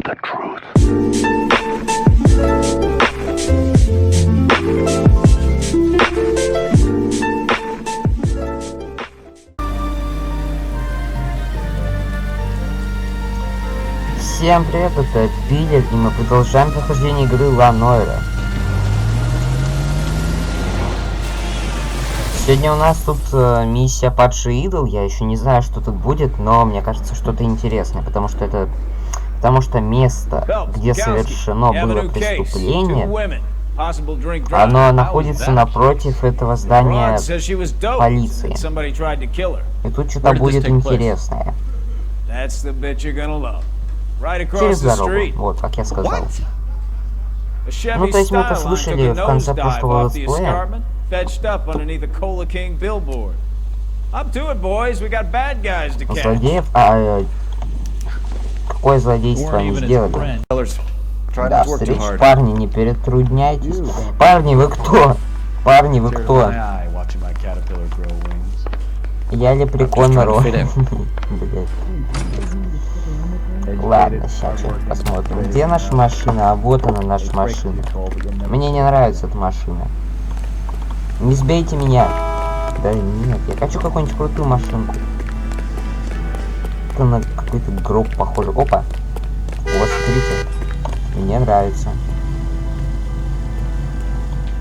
the truth. Всем привет, это Пиллер, и мы продолжаем прохождение игры LA Noire. Сегодня у нас тут миссия падший идол. Я еще не знаю, что тут будет, но мне кажется, что-то интересное, потому что место, где совершено было преступление, оно находится напротив этого здания полиции. И тут что-то будет интересное. Через дорогу, вот, как я сказал. Ну, то есть мы это слышали в конце прошлого летсплея. Злодеев, какое злодейство они сделали? Да, встреч, парни, не перетрудняйтесь. Парни, вы кто? Парни, вы кто? Я лепрекон Ро. Ладно, сейчас что-то посмотрим. Где наша машина? А вот она, наша машина. Мне не нравится эта машина. Не сбейте меня. Да нет, я хочу какую-нибудь крутую машинку. Это на какой-то гроб похоже. Опа. Вот, смотрите. Мне нравится.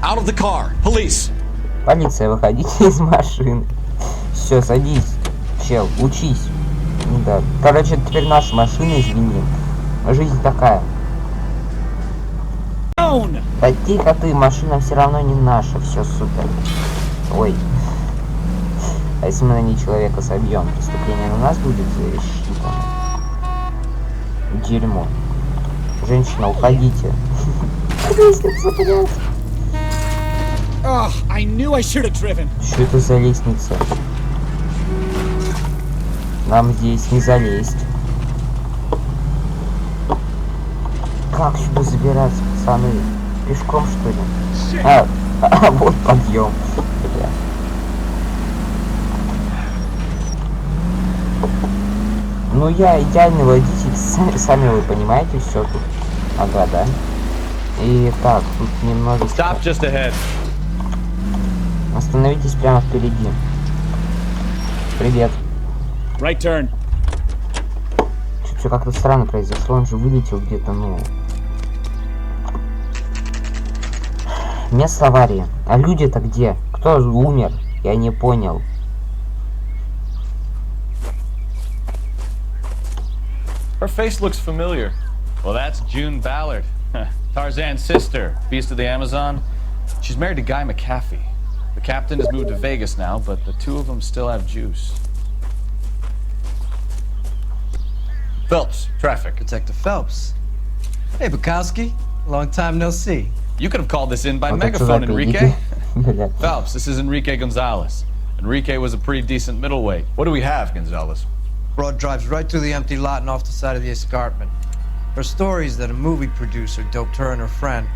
Out of the car. Police. Полиция, выходите из машины. Все, садись. Чел, учись. Ну да. Короче, это теперь наша машина, извини. Жизнь такая. Да тихо ты, машина все равно не наша, все супер. Ой. А если мы на ней человека собьем, преступление на нас будет рассчитано. Дерьмо. Женщина, уходите. Лестница, блядь. Что это за лестница? Нам здесь не залезть. Как сюда забираться, пацаны? Пешком, что ли? Вот подъем. Бля. Ну я идеальный водитель, сами вы понимаете, все тут. Ага, да. И так, тут немножечко. Остановитесь прямо впереди. Привет. Right turn. Что как-то странно произошло, он же вылетел где-то, ну... Место аварии. А люди-то где? Кто умер? Я не понял. Her face looks familiar. Well, that's June Ballard, Tarzan's sister, beast of the Amazon. She's married to Guy McAfee. The captain has moved to Vegas now, but the two of them still have juice. Phelps, traffic. Detective Phelps. Hey, Bukowski. Long time no see. You could have called this in by megaphone, Enrique. Phelps, this is Enrique Gonzalez. Enrique was a pretty decent middleweight. What do we have, Gonzalez? Broad drives right through the empty lot and off the side of the escarpment. Her story is that a movie producer doped her and her friend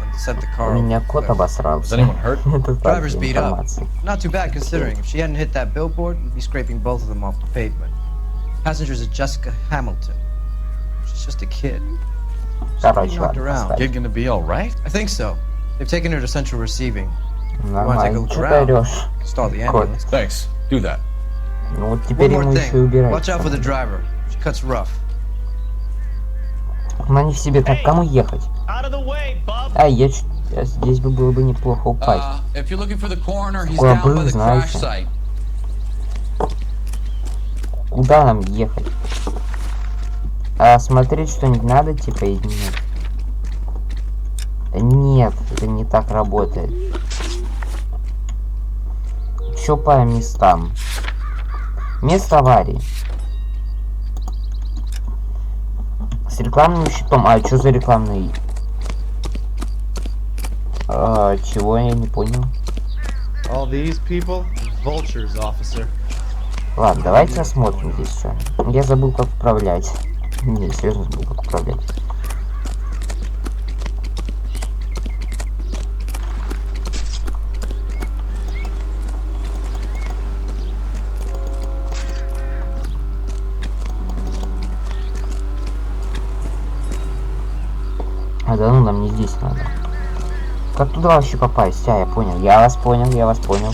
and sent the car Меня кот обосрался. Was anyone hurt? Driver's beat up. Not too bad considering. If she hadn't hit that billboard, we'd be scraping both of them off the pavement. Passengers are Jessica Hamilton. She's just a kid. Короче, ладно, Kid gonna be all right? I think so. They've taken her to central receiving. нормально. Что ты орешь? Stall the Кот. ambulance. Thanks. Do that. Ну вот теперь One ему more еще и thing. убирать. Watch out for the driver. She cuts rough. Ну они в себе так, кому ехать? А, я здесь бы было бы неплохо упасть. Куда был, знаете? Куда нам ехать? А смотреть что-нибудь надо, типа, или нет? Нет, это не так работает. Чё по местам? Место аварии. С рекламным щитом. А, что за рекламный? Чего я не понял? Ладно, давайте осмотрим здесь все. Я забыл, как управлять. Не, серьезно забыл, как управлять. да ну, нам не здесь надо. Как туда вообще попасть? А, я понял. Я вас понял, я вас понял.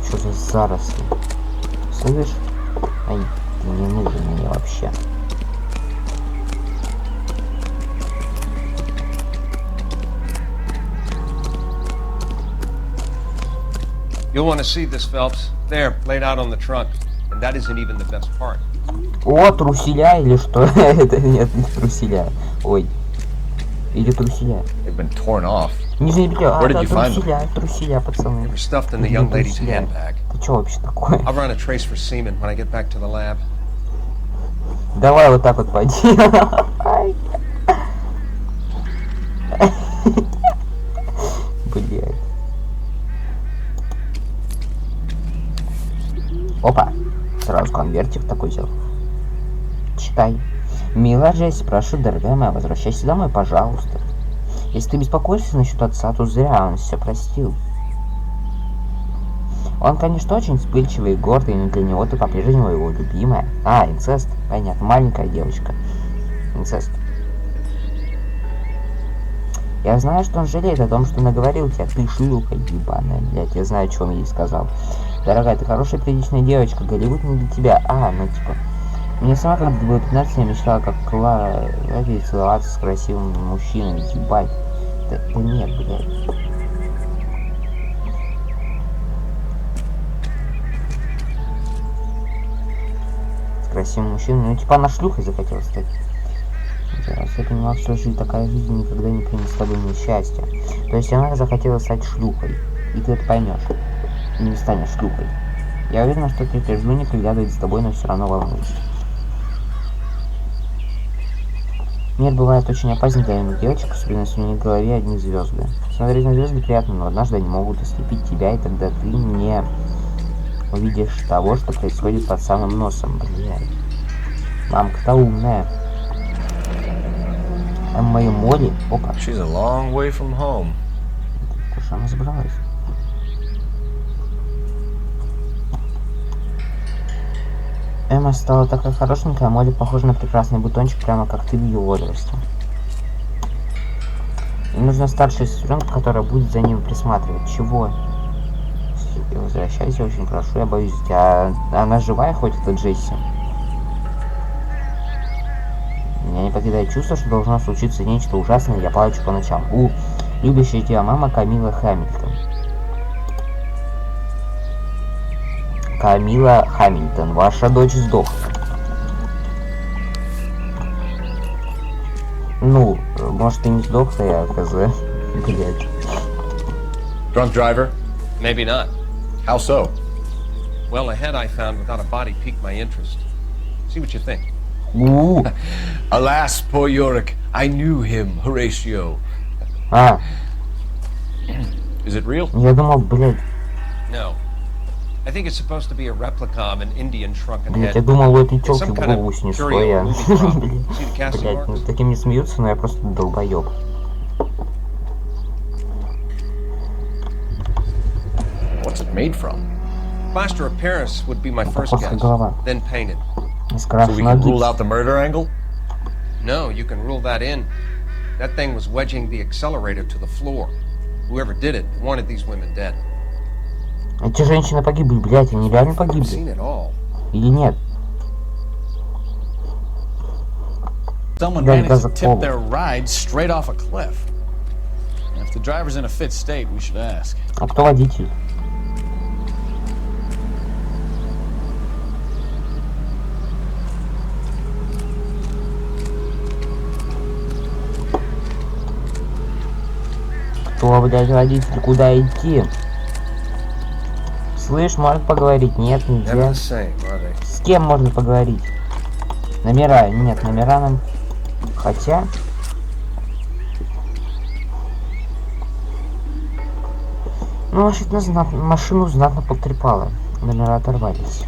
Что за заросли? Слышишь? Ай, ты не нужен мне вообще. You'll want to see this, Phelps. There, laid out on the trunk. And that isn't even the best part. О, труселя или что? Это нет, не труселя. Ой. Или труселя. They've been torn off. Нижнее белье. А, Where did да, you find труселя, труселя, пацаны. They were stuffed in the young lady's handbag. Ты чё вообще такое? I'll run a trace for semen when I get back to the lab. Давай вот так вот пойди. Блядь. Опа. Сразу конвертик такой взял. Читай. Милая Джесси, прошу, дорогая моя, возвращайся домой, пожалуйста. Если ты беспокоишься насчет отца, то зря, он все простил. Он, конечно, очень вспыльчивый и гордый, но для него ты по-прежнему его любимая. А, инцест. Понятно, маленькая девочка. Инцест. Я знаю, что он жалеет о том, что наговорил тебе. Ты шлюха ебаная, блядь. Я знаю, что он ей сказал. Дорогая, ты хорошая, приличная девочка. Голливуд не для тебя. А, ну типа... Мне сама, когда было 15, я мечтала, как Клара, ради целоваться с красивым мужчиной. Ебать. Да нет, блядь. Красивый мужчина, ну типа она шлюхой захотела стать. Раз я понимал, что жизнь, такая жизнь никогда не принесет с тобой мне счастья. То есть она захотела стать шлюхой. И ты это поймешь. И не станешь шлюхой. Я уверен, что ты жду не приглядывает за тобой, но все равно волнуюсь. Мир бывает очень опасен для юных девочек, особенно если у них в голове одни звезды. Смотреть на звезды приятно, но однажды они могут ослепить тебя, и тогда ты не увидишь того, что происходит под самым носом. Блядь. Мамка-то умная. А мою Молли... Опа. She's a long way from home. Куда она забралась? Эмма стала такая хорошенькая, а Молли похожа на прекрасный бутончик, прямо как ты в ее возрасте. Им нужна старшая сестренка, которая будет за ним присматривать. Чего? Возвращайся, очень прошу, я боюсь. А она живая хоть, эта Джесси? Меня не покидает чувство, что должно случиться нечто ужасное, я плачу по ночам. Любящая тебя мама Камила Хамильтон. Камила Хамильтон, ваша дочь сдохла. Ну, может и не сдохла, я хз. Блять. Drunk driver? Maybe not. How so? Well, a head I found without a body piqued my interest. See what you think. Alas, poor Yorick. I knew him, Horatio. А. Is it real? Я думал, блядь. No. I think it's supposed to be a replica of an Indian shrunken Блядь, head. я думал, у этой It's тёлки some в kind голову of снесло, curio я. movie prop. See the casting Блядь, marks? над таким не смеются, но я просто долбоёб. What's it made from? Plaster of Paris would be my first Похожая guess. голова. Then painted. So we can rule out the murder angle? No, you can rule that in. That thing was wedging the accelerator to the floor. Whoever did it wanted these women dead. Эти женщины погибли, блядь, они реально I've погибли. seen it all. Или нет? Someone managed to tip their ride straight off a cliff. And if the driver's in a fit state, we should ask. А кто водитель? Кто, блядь, водитель? Куда идти? Слышь, можно поговорить? Нет, нельзя. С кем можно поговорить? Номера? Нет, номера нам... Хотя... Ну, машину знатно потрепало. Номера оторвались.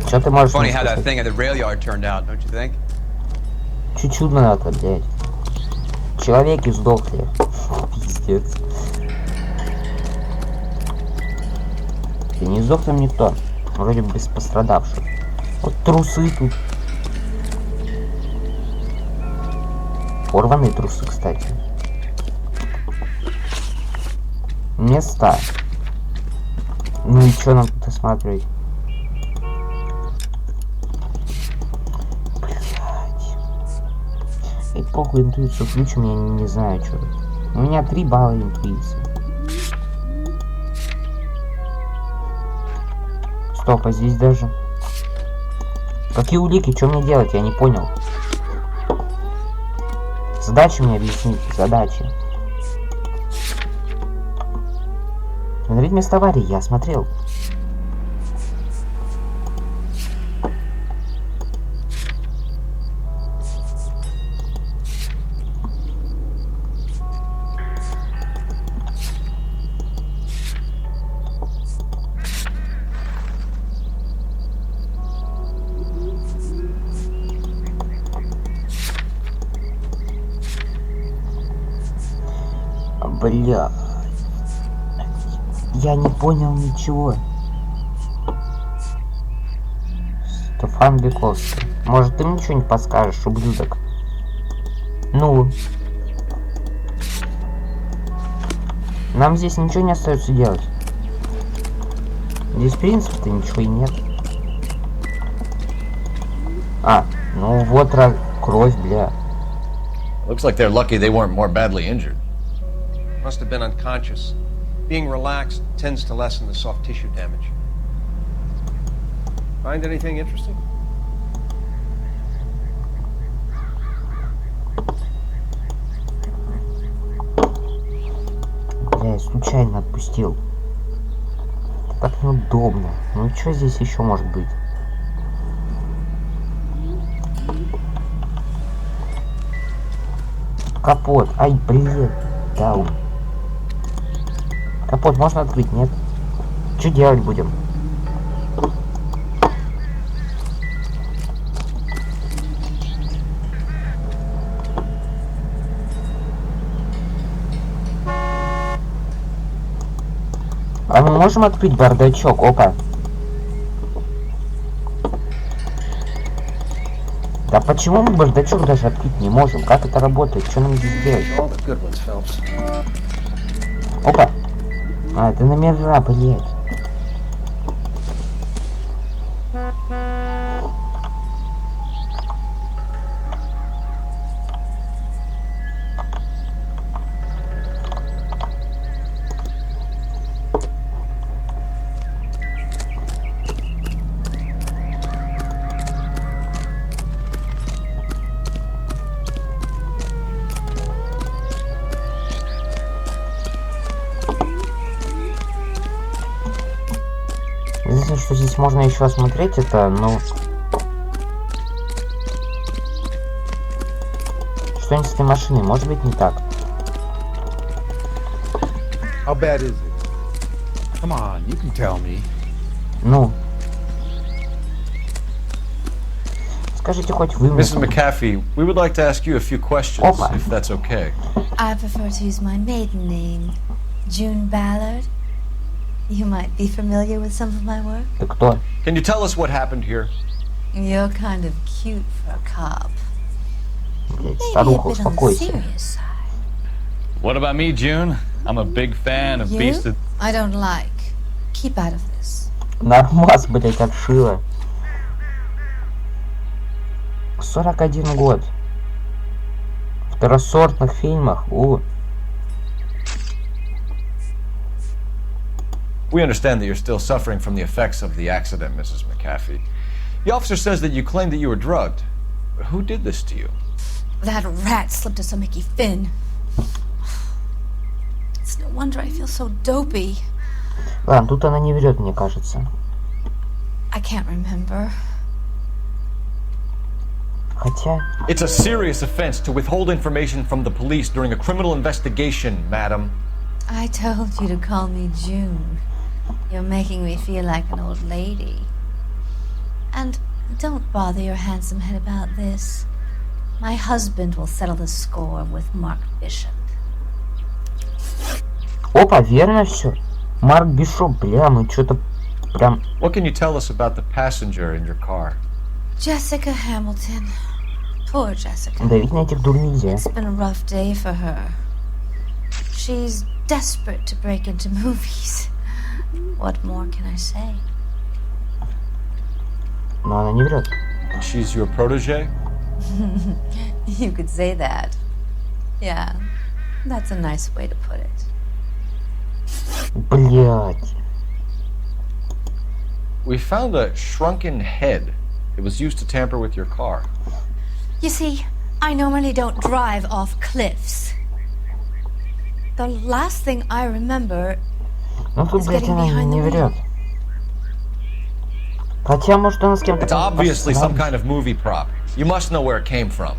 Что ты можешь мне сказать? Чуть чудно надо, блядь. Человеки сдохли. Пиздец. И не сдох там никто. Вроде без пострадавших. Вот трусы тут. Порванные трусы, кстати. Места. Ну и что нам тут осматривать? Блять. Эй, похуй, интуицию включим, я не знаю, что. У меня 3 балла интуиции. Стоп, а здесь даже... Какие улики? Что мне делать? Я не понял. Задачи мне объясните. Задачи. Смотреть место аварии. Я смотрел. Бля. Я не понял ничего. Стефан Бековский. Может, ты мне что-нибудь подскажешь, ублюдок? Ну. Нам здесь ничего не остается делать. Здесь, в принципе-то, ничего и нет. А, ну вот кровь, бля. Looks like they're lucky they weren't more badly injured. Must have been unconscious. Being relaxed tends to lessen the soft tissue damage. Find anything interesting? Бля, я случайно отпустил. Так неудобно. Ну что здесь еще может быть? Капот. Ай, блин. Даун. Капот можно открыть? Нет. Что делать будем? А мы можем открыть бардачок? Опа. Да почему мы бардачок даже открыть не можем? Как это работает? Что нам здесь делать? Опа. А, это номера, блядь. Единственное, что здесь можно еще осмотреть, это, ну... Что-нибудь с этой машиной, может быть, не так. How bad is it? Come on, you can tell me. Ну. Скажите хоть вы... Mrs. McAfee, we would like to ask you a few questions, Опа. if that's okay. I prefer to use my maiden name, June Ballard. You might be familiar with some of my work. Ты кто? Can you tell us what happened here? You're kind of cute for a cop. Блядь, Maybe a старуха, bit on the успокойся. serious side. What about me, June? I'm a big fan of You? Beast of... I don't like. Keep out of this. Нормас, блядь, отшила. 41 год. В второсортных фильмах. We understand that you're still suffering from the effects of the accident, Mrs. McAfee. The officer says that you claimed that you were drugged. Who did this to you? That rat slipped us a Mickey Finn. It's no wonder I feel so dopey. Ладно, тут она не врет, мне кажется. I can't remember. Хотя... It's a serious offense to withhold information from the police during a criminal investigation, madam. I told you to call me June. You're making me feel like an old lady. And don't bother your handsome head about this. My husband will settle the score with Mark Bishop. Опа, верно все. Марк Бишоп, бля, мы что-то прям... What can you tell us about the passenger in your car? Jessica Hamilton. Poor Jessica. Давить на этих дур нельзя. It's been a rough day for her. She's desperate to break into movies. What more can I say? Но она не врет. She's your protege? You could say that. Yeah, that's a nice way to put it. Блять. We found a shrunken head. It was used to tamper with your car. You see, I normally don't drive off cliffs. The last thing I remember Ну тут, is блять, getting она behind не the врет. wheel. Хотя, может, она с кем-то... It's obviously some kind of movie prop. You must know where it came from.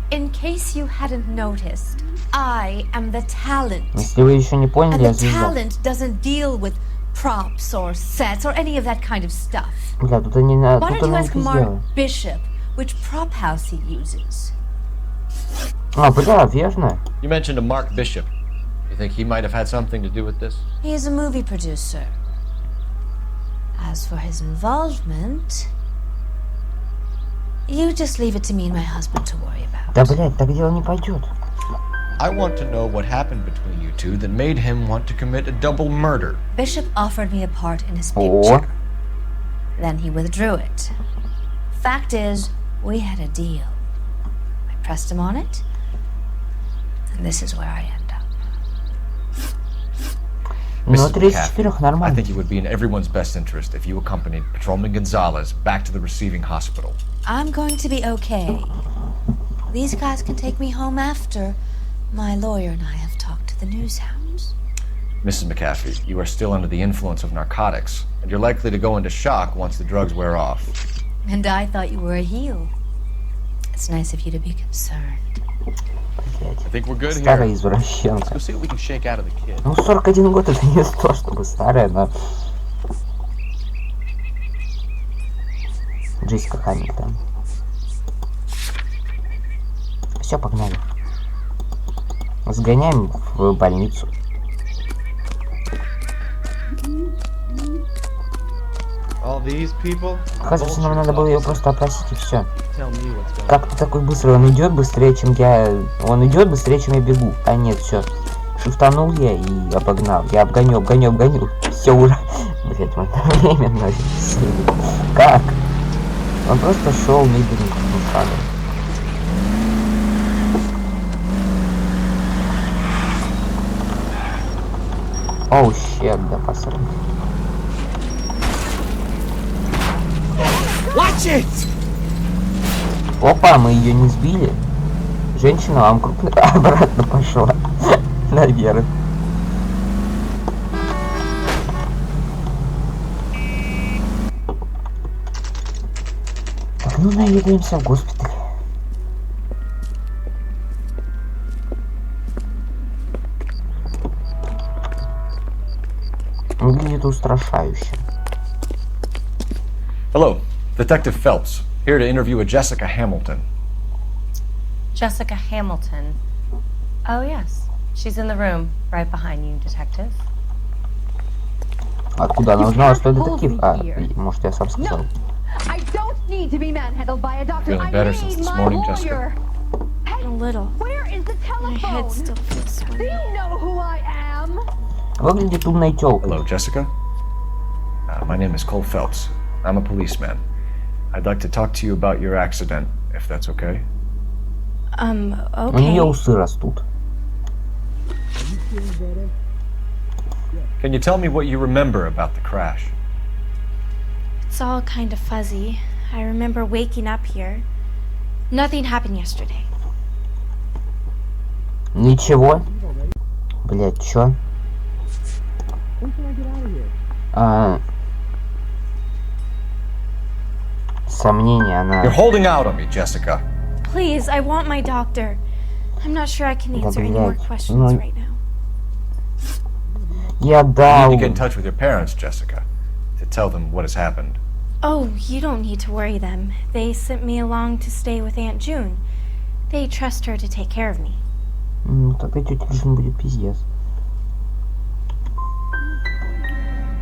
In case you hadn't noticed, I am the talent. Если вы еще не поняли, And я the звезда. talent doesn't deal with props or sets or any of that kind of stuff. Бля, тут они на... Why Тут don't you она ask не Mark сделала. Bishop which prop house he uses? А, бля, верно. You mentioned a Mark Bishop. You think he might have had something to do with this? He is a movie producer. As for his involvement, you just leave it to me and my husband to worry about. Да, блять, так дело не пойдет. I want to know what happened between you two that made him want to commit a double murder. Bishop offered me a part in his О, picture. Then he withdrew it. Fact is, we had a deal. I pressed him on it, and this is where I end up. ну Mrs. 34 I нормально. think it would be in everyone's best interest if you accompanied Patrolman Gonzalez back to the receiving hospital. I'm going to be okay. These guys can take me home after my lawyer and I have talked to the news hounds. Mrs. McAfee, you are still under the influence of narcotics, and you're likely to go into shock once the drugs wear off. And I thought you were a heel. It's nice of you to be concerned. I think we're good Старая here. извращенка. Let's go see what we can shake out of the kid. Ну, 41 год это не то, чтобы старая, но... Джессика Хамильтон. Все, погнали. Сгоняем в больницу. All these people? Оказывается, нам надо было ее просто опросить и все. Tell me what's going on. Как ты такой быстрый? Он идет быстрее, чем я. Он идет быстрее, чем я бегу. А нет, все. Шифтанул я и обогнал. Я обгоню. Все, ура. Блять, мы одновременно. Как? Он просто шел медленным шагом. Оу, щет, да посмотри. Опа, мы ее не сбили. Женщина вам крупно обратно пошла. Наверх. Так, ну наведаемся в госпиталь. Выглядит устрашающе. Hello, Detective Phelps, here to interview a Jessica Hamilton. Jessica Hamilton. Oh, yes. She's in the room, right behind you, Detective. Откуда она узнала, что я детектив? А, может, я сам сказал. I don't need to be manhandled by a doctor. Feeling I better need since this my morning, lawyer. Jessica? Hey, A little. where is the My telephone? head still feels Do swimming. you know who I am? Выглядит умной тёлкой. Hello, Jessica. My name is Cole Phelps. I'm a policeman. I'd like to talk to you about your accident, if that's okay. У нее Okay. усы растут. Can you tell me what you remember about the crash? It's all kind of fuzzy. I remember waking up here. Nothing happened yesterday. Ничего. Блять, чё? Сомнения, она... You're holding out on me, Jessica. Please, I want my doctor. I'm not sure I can answer any more блядь, questions ну- right now. Я You дал... need to get in touch with your parents, Jessica, to tell them what has happened. Oh, you don't need to worry them. They sent me along to stay with Aunt June. They trust her to take care of me. Ну, тогда тёте Джин будет пиздец.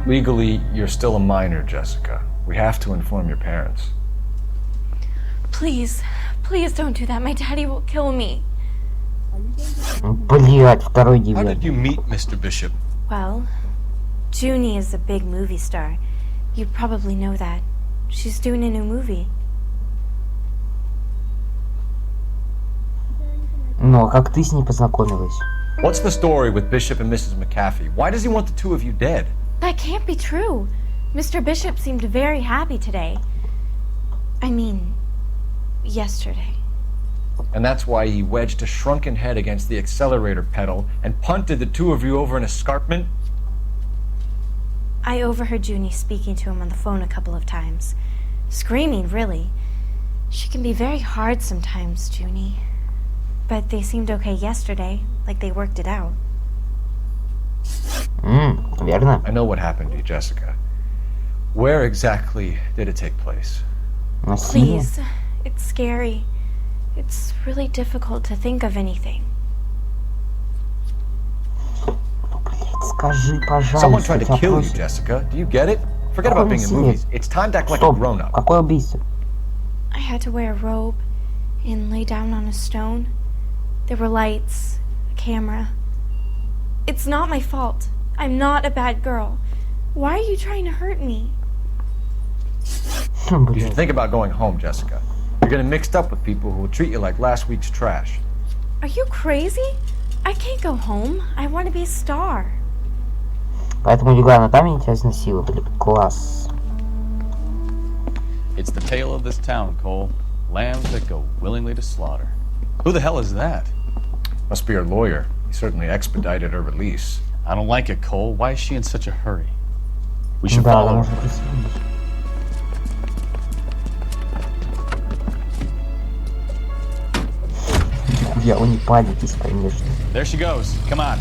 Legally, you're still a minor, Jessica. We have to inform your parents. Please, please don't do that. My daddy will kill me. Блять, второй How дебил. did you meet Mr. Bishop? Well, Junie is a big movie star. You probably know that. She's doing a new movie. Ну, а как ты с ней познакомилась? What's the story with Bishop and Mrs. McAfee? Why does he want the two of you dead? That can't be true. Mr. Bishop seemed very happy today. I mean, yesterday. And that's why he wedged a shrunken head against the accelerator pedal and punted the two of you over an escarpment? I overheard Junie speaking to him on the phone a couple of times. Screaming, really. She can be very hard sometimes, Junie. But they seemed okay yesterday, like they worked it out. Верно. I know what happened to you, Jessica. Where exactly did it take place? Насилие. Please, it's scary. It's really difficult to think of anything. Скажи, пожалуйста. Someone tried to kill you, Jessica. Do you get it? Forget about being in movies. It's time to act like a Стоп, grown-up. какое убийство? I had to wear a robe and lay down on a stone. There were lights, a camera. It's not my fault. I'm not a bad girl. Why are you trying to hurt me? You should think about going home, Jessica. You're getting mixed up with people who will treat you like last week's trash. Are you crazy? I can't go home. I want to be a star. Поэтому легла на там, и тебя изнасиловали. Класс. It's the tale of this town, Cole. Lambs that go willingly to slaughter. Who the hell is that? Must be her lawyer. He certainly expedited her release. I don't like it, Cole. Why is she in such a hurry? We should Да, follow her. можно присоединиться. Я вы не палитесь, конечно. There she goes. Come on.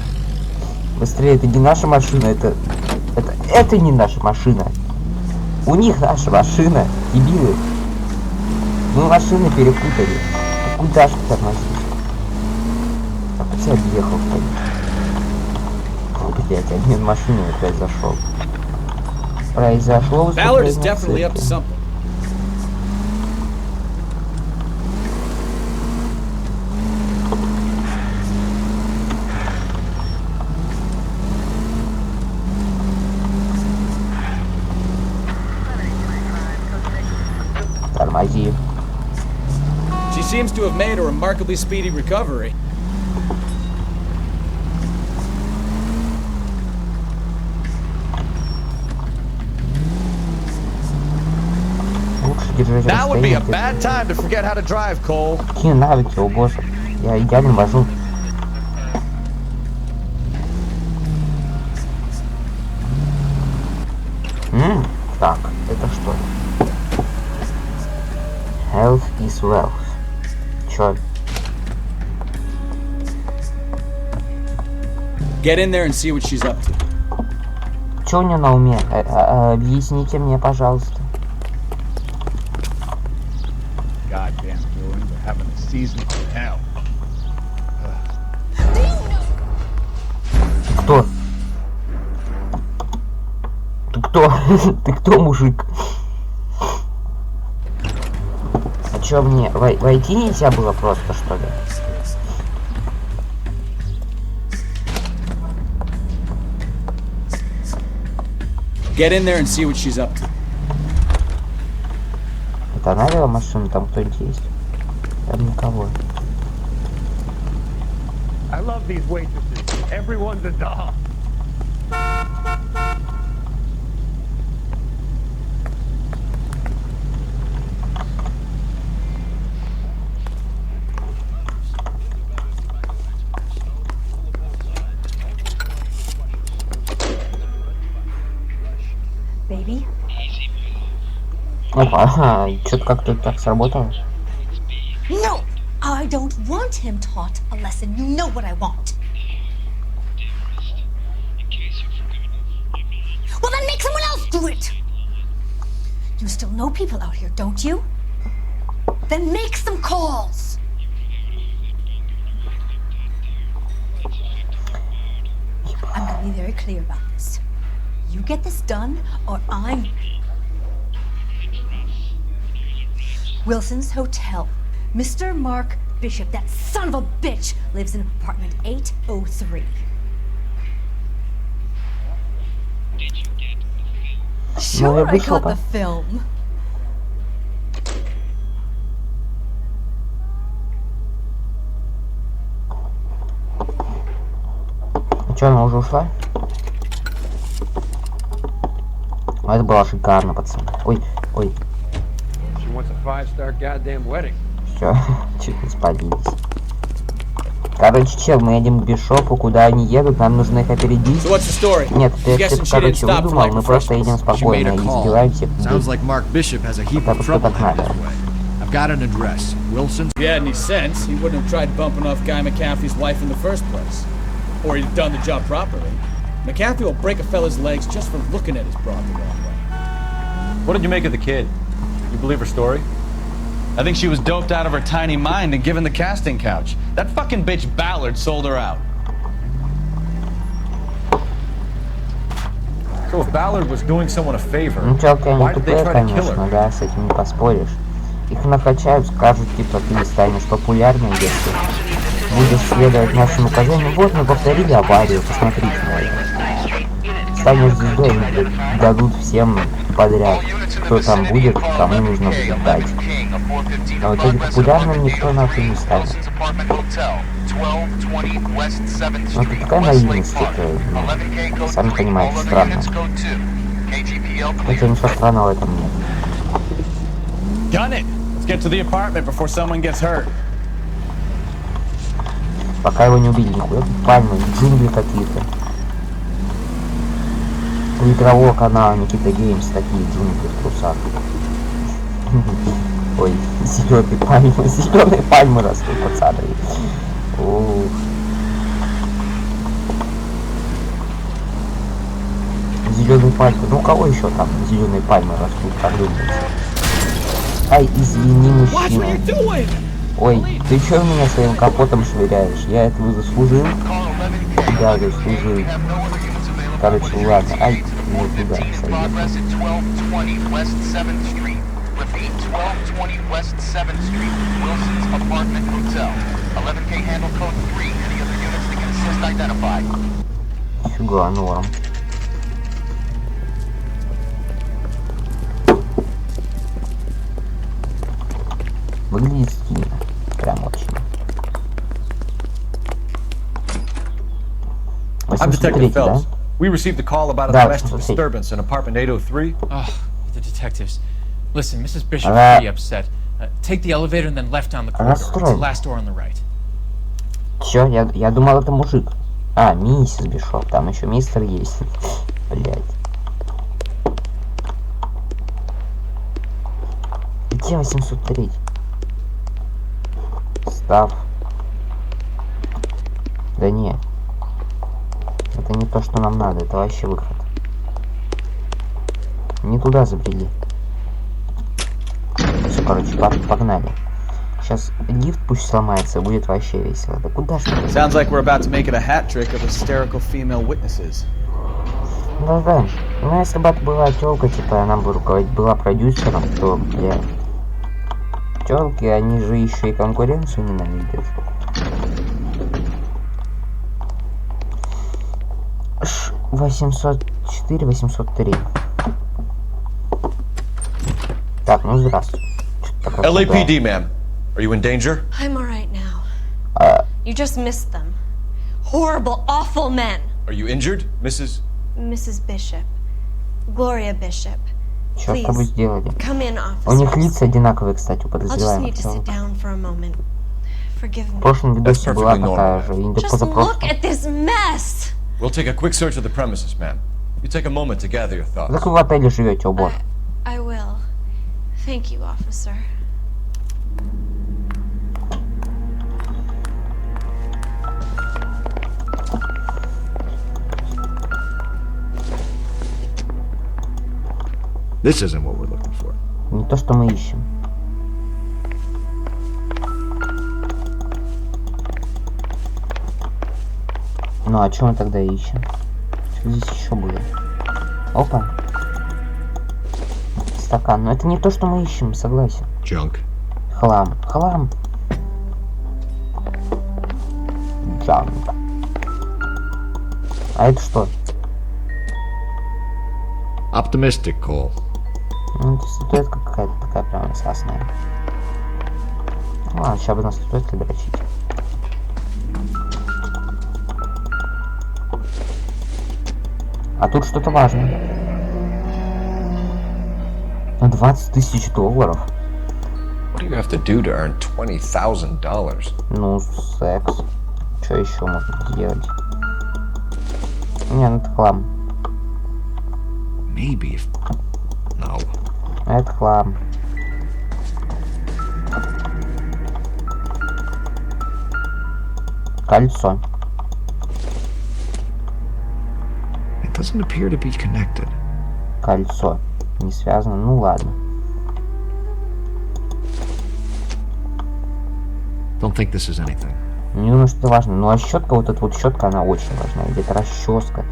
Быстрее, это не наша машина, это не наша машина. У них наша машина, дебилы. Мы машины перепутали. Куда ж ты тормозишь? Так, я объехал, что ли? Блять, обмен машинами произошел. Произошло Ballard is выступление definitely up to цирка. something. Тормози. She seems to have made a remarkably speedy recovery. Лучше держать That would be a расстояние. bad time to forget how to drive, Cole. Какие навыки у босса? Я идеально вожу. Так, это что? Health is wealth. Чё? Get in there and see what she's up to. Чё у нее на уме? Объясните мне, пожалуйста. Goddamn doing, we're having a season of hell. Кто? Ты кто? Ты кто, мужик? А чё мне? Войти нельзя было просто, что ли? Get in there and see what she's up to. Это она вела машину? Там кто-нибудь есть? Там никого. I love these waitresses. Everyone's a doll. Baby? Опа, что-то как-то так сработало. No! I don't want him taught a lesson. You know what I want. Well, then make someone else do it! You still know people out here, don't you? Then make some calls! I'm gonna be very clear about this. You get this done, or I'm... Wilson's Hotel. Mr. Mark Bishop, that son of a bitch, lives in apartment 803. Did you get the film? Sure, I got the film. Че, она уже ушла? Это было шикарно, пацаны. Ой, ой. Все, чуть не спалились. Короче, чел, мы едем к Бишопу, куда они едут, нам нужно их опередить. Нет, ты короче, выдумал, мы просто едем спокойно и избиваем всех людей. Так что так надо. Got an address. Wilson. If he had any sense, he wouldn't have tried bumping off Guy McAfee's wife in the first place. Or he'd done the job properly. McAfee will break a fella's legs just for looking at his broad the wrong way. What did you make of the kid? You believe her story? I think she was doped out of her tiny mind and given the casting couch. That fucking bitch Ballard sold her out. So if Ballard was doing someone a favor, ну, челки, они why did they тупые, try to kill конечно, her? да, с этим не поспоришь. Их накачают, скажут, типа, ты станешь популярным, если будешь следовать нашим указаниям. Вот, мы повторили аварию, посмотрите на это. Станешь звездой, они дадут всем подряд, кто там будет, кому нужно будет дать. А вот этим популярным никто нахуй не станет. Ну, это такая наивность, это, сами понимаете, странно. Хотя ничего странного в этом нет. Gun it! Let's get to the apartment before someone gets hurt. Пока его не убили, нихуя, пальмы, джунгли какие-то. У игрового канала Никита Геймс такие джунгли в трусах. Ой, зеленые пальмы растут, пацаны. Ух. Зеленые пальмы, ну у кого еще там зеленые пальмы растут, как думаете? Ай, извини, мужчина. Ой, ты чё меня своим капотом швыряешь? Я этого заслужил? Да, заслужил. Короче, ладно. Ай, не туда, Фига, норм. Выглядит стильно. Прям очень. I'm Detective Phelps. We received a call about a domestic disturbance in apartment 803. Oh, the detectives. Listen, Mrs. Bishop's pretty upset. Take the elevator and then left down the corridor. It's the last door on the right. Чё? Я думал, это мужик. А, миссис Бишоп. Там еще мистер есть. Блять. Где 803? Став. Да нет. Это не то, что нам надо. Это вообще выход. Не туда забрели. Все, короче, погнали. Сейчас лифт пусть сломается, будет вообще весело. Да куда ж? Sounds like we're about to make it a hat trick of hysterical female witnesses. Да. Ну, если бы это была тёлка, типа, она бы была продюсером, то, бля... Тёлки, они же еще и конкуренцию ненавидят. 804, 803. Так, ну здравствуй. LAPD, ma'am. Are you in danger? I'm alright now. You just missed them. Horrible, awful men. Are you injured, Mrs. Bishop. Gloria Bishop. Что с тобой сделали? Come in, У них лица одинаковые, кстати, у I'll just подозреваемых. need to sit down for a moment. Forgive me. В прошлом видосе была такая же, и Just look at this mess. We'll take a quick search of the premises, ma'am. You take a moment to gather your thoughts. Как вы в отеле живете, убор? I will. Thank you, officer. This isn't what we're looking for. Не то, что мы ищем. Ну, а что мы тогда ищем? Что здесь еще было? Опа. Стакан. Но это не то, что мы ищем, согласен. Junk. Хлам. Хлам. Джанк. А это что? Optimistic call. Ну, это статуэтка какая-то такая прям сасная. Ну, ладно, сейчас бы на статуэтке дрочить. А тут что-то важное. На $20 000. What do you have to do to earn $20,000? Ну, секс. Что еще можно сделать? Не, ну это хлам. Maybe if... No. Это хлам. Кольцо. It doesn't appear to be connected. Кольцо. Не связано. Ну ладно. Don't think this is anything. Не думаю, что это важно. Ну а щетка, вот эта вот щетка, она очень важна. Где-то расческа.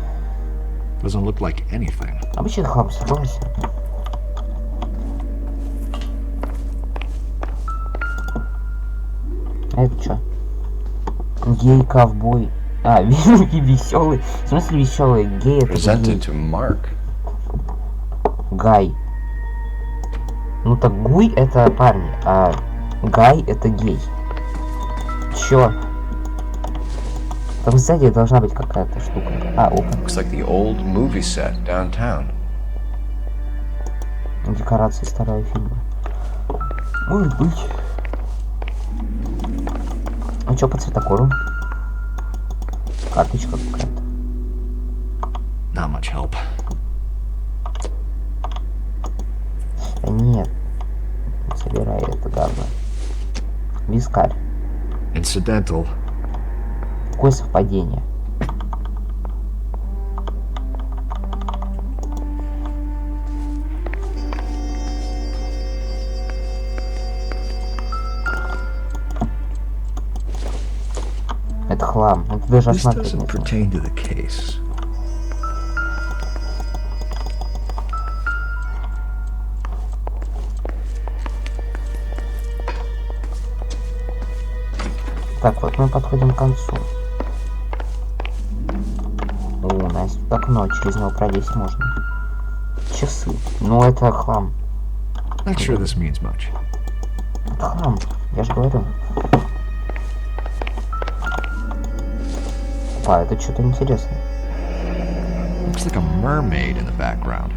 Doesn't look like anything. Обычный хлам, согласен. А это что? Гей-ковбой. А, веселый. В смысле веселый? Гей это Presented to Mark. Гай. Ну так гуй это парни, а гай это гей. Чё? Там сзади должна быть какая-то штука. А, опа. Looks like the old movie set downtown. Декорации старого фильма. Может быть. А чё по цветокору? Карточка какая-то. Not much help. Да нет. Собирай это говно. Вискарь. Incidental. Какое совпадение? Это хлам. Это даже This осматривать doesn't не pertain to the case. Так, вот мы подходим к концу. О, у нас тут окно, через него пролезть можно. Часы. Ну это хлам. Not sure this means much. Это хлам, я же говорю. А, это что-то интересное. Looks like a mermaid in the background.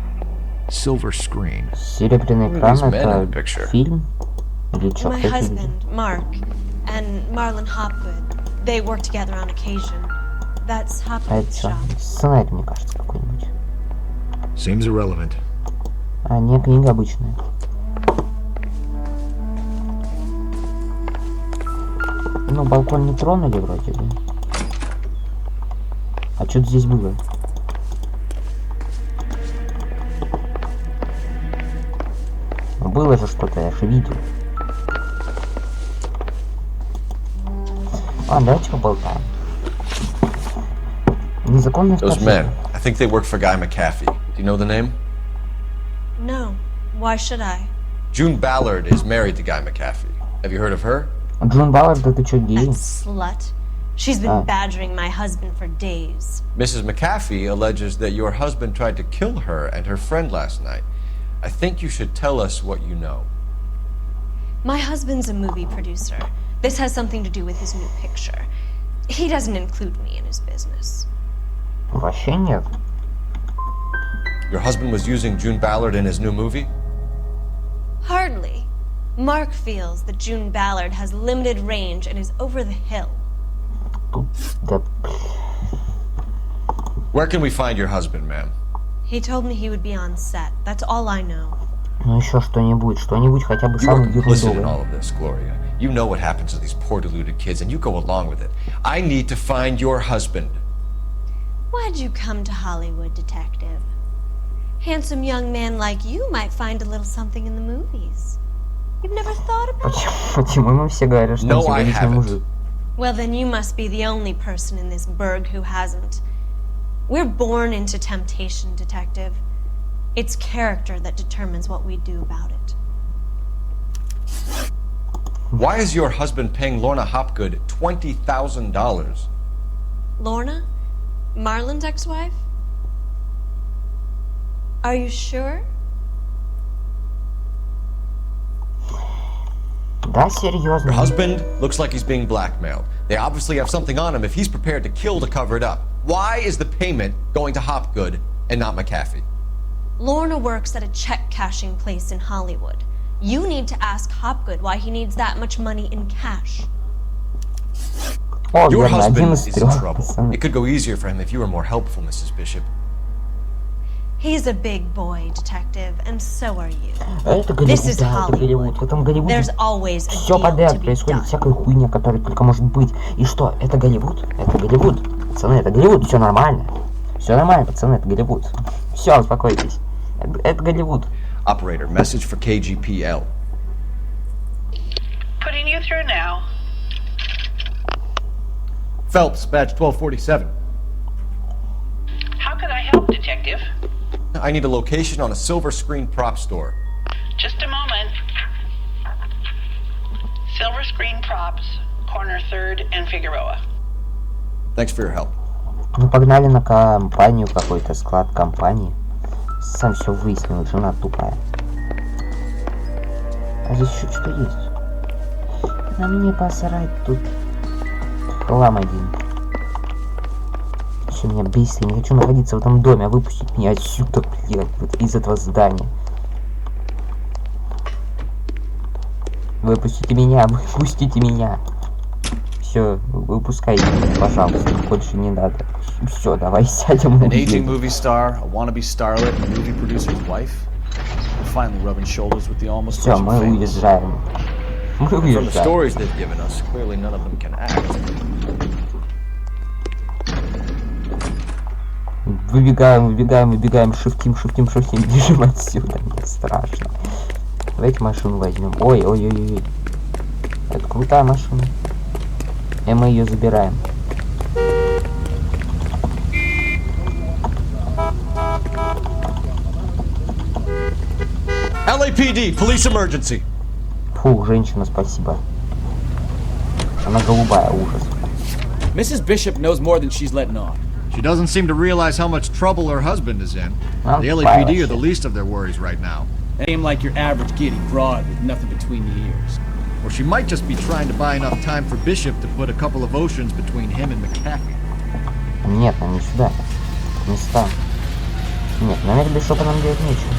Silver screen. Серебряный экран это фильм? Или что? My husband, Mark, and Marlon Hopwood, they work together on occasion. That's А это Hopwood's что? shop. Сценарий, мне кажется, какой-нибудь. Seems irrelevant. А, не, книга обычная. Ну, балкон не тронули вроде бы. А что-то здесь было? Было же что-то, я же видел. Ладно, давайте поболтаем. Незаконное Those вторжение. men, I think they work for Guy McAfee. Do you know the name? No, why should I? June Ballard is married to Guy McAfee. Have you heard of her? Джун Баллард, это что, гей? Slut. She's been badgering my husband for days. Mrs. McAfee alleges that your husband tried to kill her and her friend last night. I think you should tell us what you know. My husband's a movie producer. This has something to do with his new picture. He doesn't include me in his business. Вообще нет. Your husband was using June Ballard in his new movie? Hardly. Mark feels that June Ballard has limited range and is over the hill. Where can we find your husband, ma'am? He told me he would be on set. That's all I know. Ну еще что-нибудь хотя бы You are самое complicit in ерундовое. all of this, Gloria. You know what happens to these poor deluded kids, and you go along with it. I need to find your husband. Why'd you come to Hollywood, detective? Handsome young man like you might find a little something in the movies. You've never thought about it? Почему ему все говорят, что он симпатичный мужик? Well, then you must be the only person in this burg who hasn't. We're born into temptation, detective. It's character that determines what we do about it. Why is your husband paying Lorna Hopgood $20,000? Lorna? Marlon's ex-wife? Are you sure? Да, серьезно. Your husband looks like he's being blackmailed. They obviously have something on him if he's prepared to kill to cover it up. Why is the payment going to Hopgood and not McAfee? Lorna works at a check cashing place in Hollywood. You need to ask Hopgood why he needs that much money in cash. О, Your верно, один husband из is in трех. trouble. It could go easier for him if you were more helpful, Mrs. Bishop. He's a big boy, detective, and so are you. Это Голливуд, да, это Голливуд. В этом Голливуде There's always a все deal подряд to be происходит, done. всякая хуйня, которая только может быть. И что, это Голливуд? Это Голливуд. Пацаны, это Голливуд, все нормально. Все нормально, пацаны, это Голливуд. Все, успокойтесь. Это Голливуд. Operator, message for KGPL. Putting you through now. Phelps, badge 1247. How can I help, detective? I need a location on a silver screen prop store. Just a moment. Silver screen props, corner 3rd and Figueroa. Thanks for your help. Мы погнали на компанию какой-то, склад компании. Сам все выяснил, жена тупая. А здесь еще что есть? На мне посрать, тут хлам один. Все меня бесит, я не хочу находиться в этом доме, а выпустить меня отсюда, блядь, вот из этого здания. Выпустите меня, выпустите меня. Все, выпускайте меня, пожалуйста, больше не надо. Все, давай сядем на An aging movie star, a wannabe starlet, a movie producer's wife, finally rubbing shoulders with the almost Все, мы уезжаем. Мы From the уезжаем. stories they've given us, clearly none of them can act. Выбегаем, шифтим, бежим отсюда, мне страшно. Давайте машину возьмем. Ой. Это крутая машина. И мы ее забираем. LAPD, police emergency. Фу, женщина, спасибо. Она голубая, ужас. Mrs. Bishop knows more than she's letting on. She doesn't seem to realize how much trouble her husband is in. The LAPD are the least of their worries right now. Aim like your average giddy broad with nothing between the ears. Or she might just be trying to buy enough time for Bishop to put a couple of oceans between him and McAfee. Нет, нам не сюда. Не сюда. Нет, наверное, Бишопа нам делать нечего.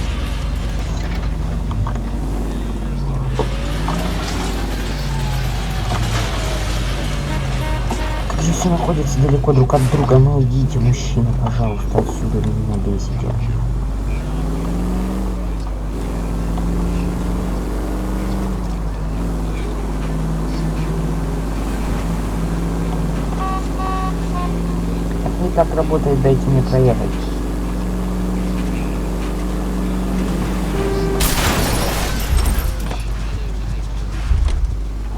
Как же все находится далеко друг от друга. Ну идите, мужчина, пожалуйста, отсюда, вы меня бесите. Как работает, дайте мне проехать.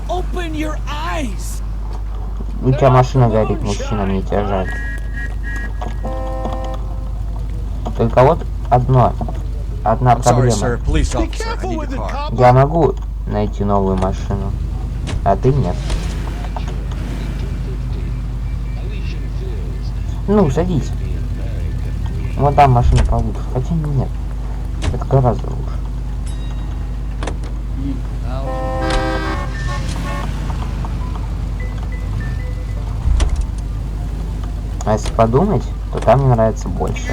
Open your eyes. У тебя машина горит, мужчина, мне тебя жаль. Только вот одна проблема. Я могу найти новую машину, а ты нет. Ну, садись. Вот там машина получше. Хотя нет. Это гораздо лучше. А если подумать, то там мне нравится больше.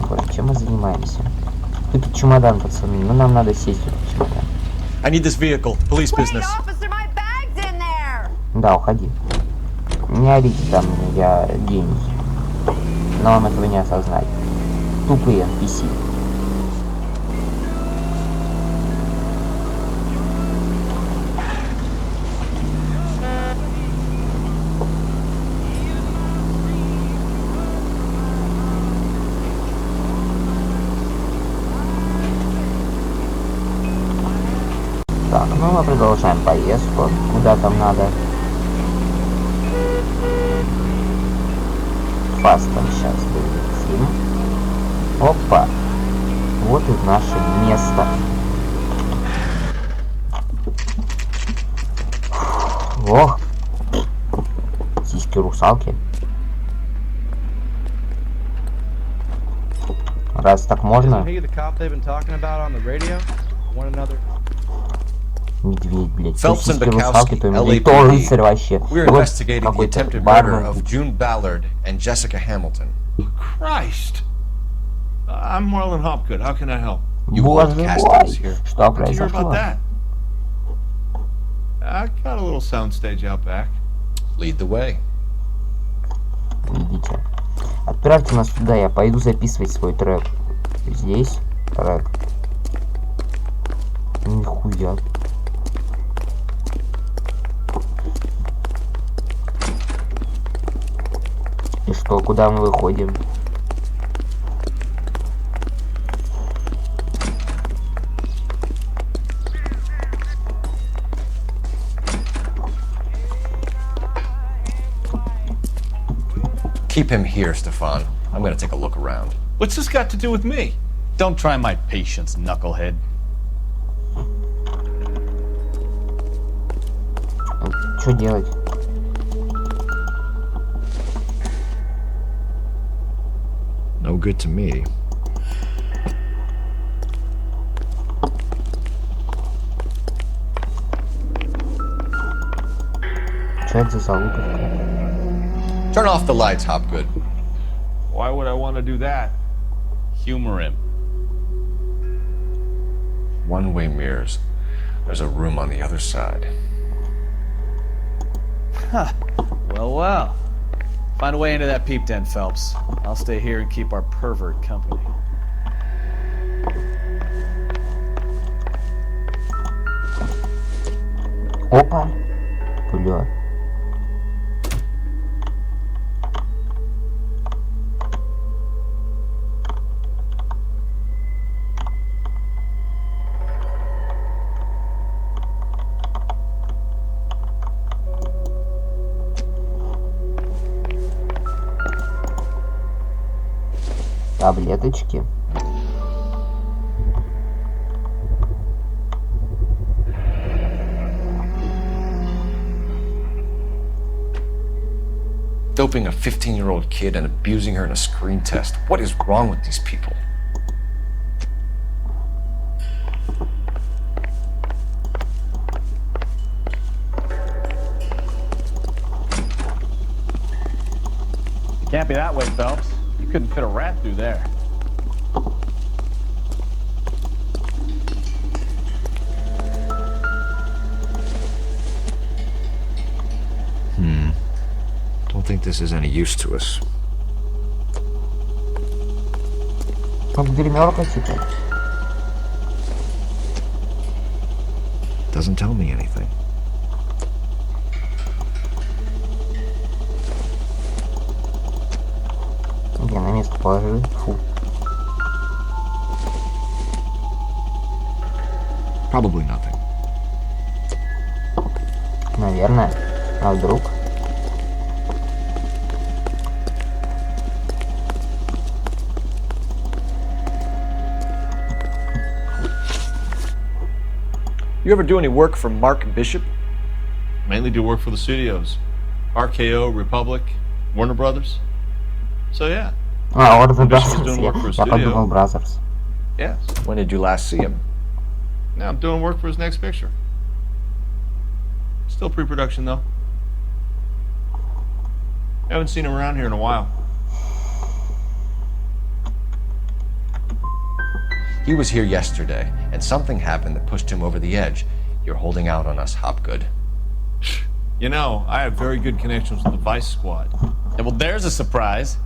Боже, чем мы занимаемся? Тут чемодан, пацаны. Ну, нам надо сесть в этот чемодан. I need this vehicle. Police business. Да, уходи. Не орите там, я гений. Но вам этого не осознать. Тупые NPC. Так, ну мы продолжаем поездку. Куда там надо? Фастом сейчас вылетим. Опа. Вот и наше место. Ох. Сиськи русалки. Раз так можно. Медведь, блядь. Phelps and Русалки, то Bukowski, то рыцарь вообще. We're investigating the Какой-то attempted murder бармен. of June Ballard and Jessica Hamilton. Christ. I'm Marlon Hopgood. How can I help? You Боже hold castings мой, here. что How'd you hear about произошло? that? I got a little soundstage out back. Lead the way. Видите. Отправьте нас туда, я пойду записывать свой трек. Здесь трек. Нихуя. И что, куда мы выходим? Keep him here, Stefan. I'm gonna take a look around. What's this got to do with me? Don't try my patience, knucklehead. Что делать? No good to me. Что это за залупа? Turn off the lights, Hopgood. Why would I want to do that? Humor him. One-way mirrors. There's a room on the other side. Huh. Well, well. Find a way into that peep den, Phelps. I'll stay here and keep our pervert company. Опа. Бля. Таблеточки. Doping a 15-year-old kid and abusing her in a screen test. What is wrong with these people? It can't be that way, Phelps. You couldn't fit a rat through there. Don't think this is any use to us. Как гримерка типа. Doesn't tell me anything. Я на место положил. Фу. Probably nothing. Наверное. А вдруг? You ever do any work for Mark Bishop? Mainly do work for the studios. RKO, Republic, Warner Brothers. So yeah. А, Warner Bishop is Brothers. doing work for a Я подумал studio. Brothers. Yes. When did you last see him? Now I'm doing work for his next picture. Still pre-production though. Haven't seen him around here in a while. He was here yesterday, and something happened that pushed him over the edge. You're holding out on us, Hopgood. You know, I have very good connections with the Vice Squad. Yeah, well, there's a surprise.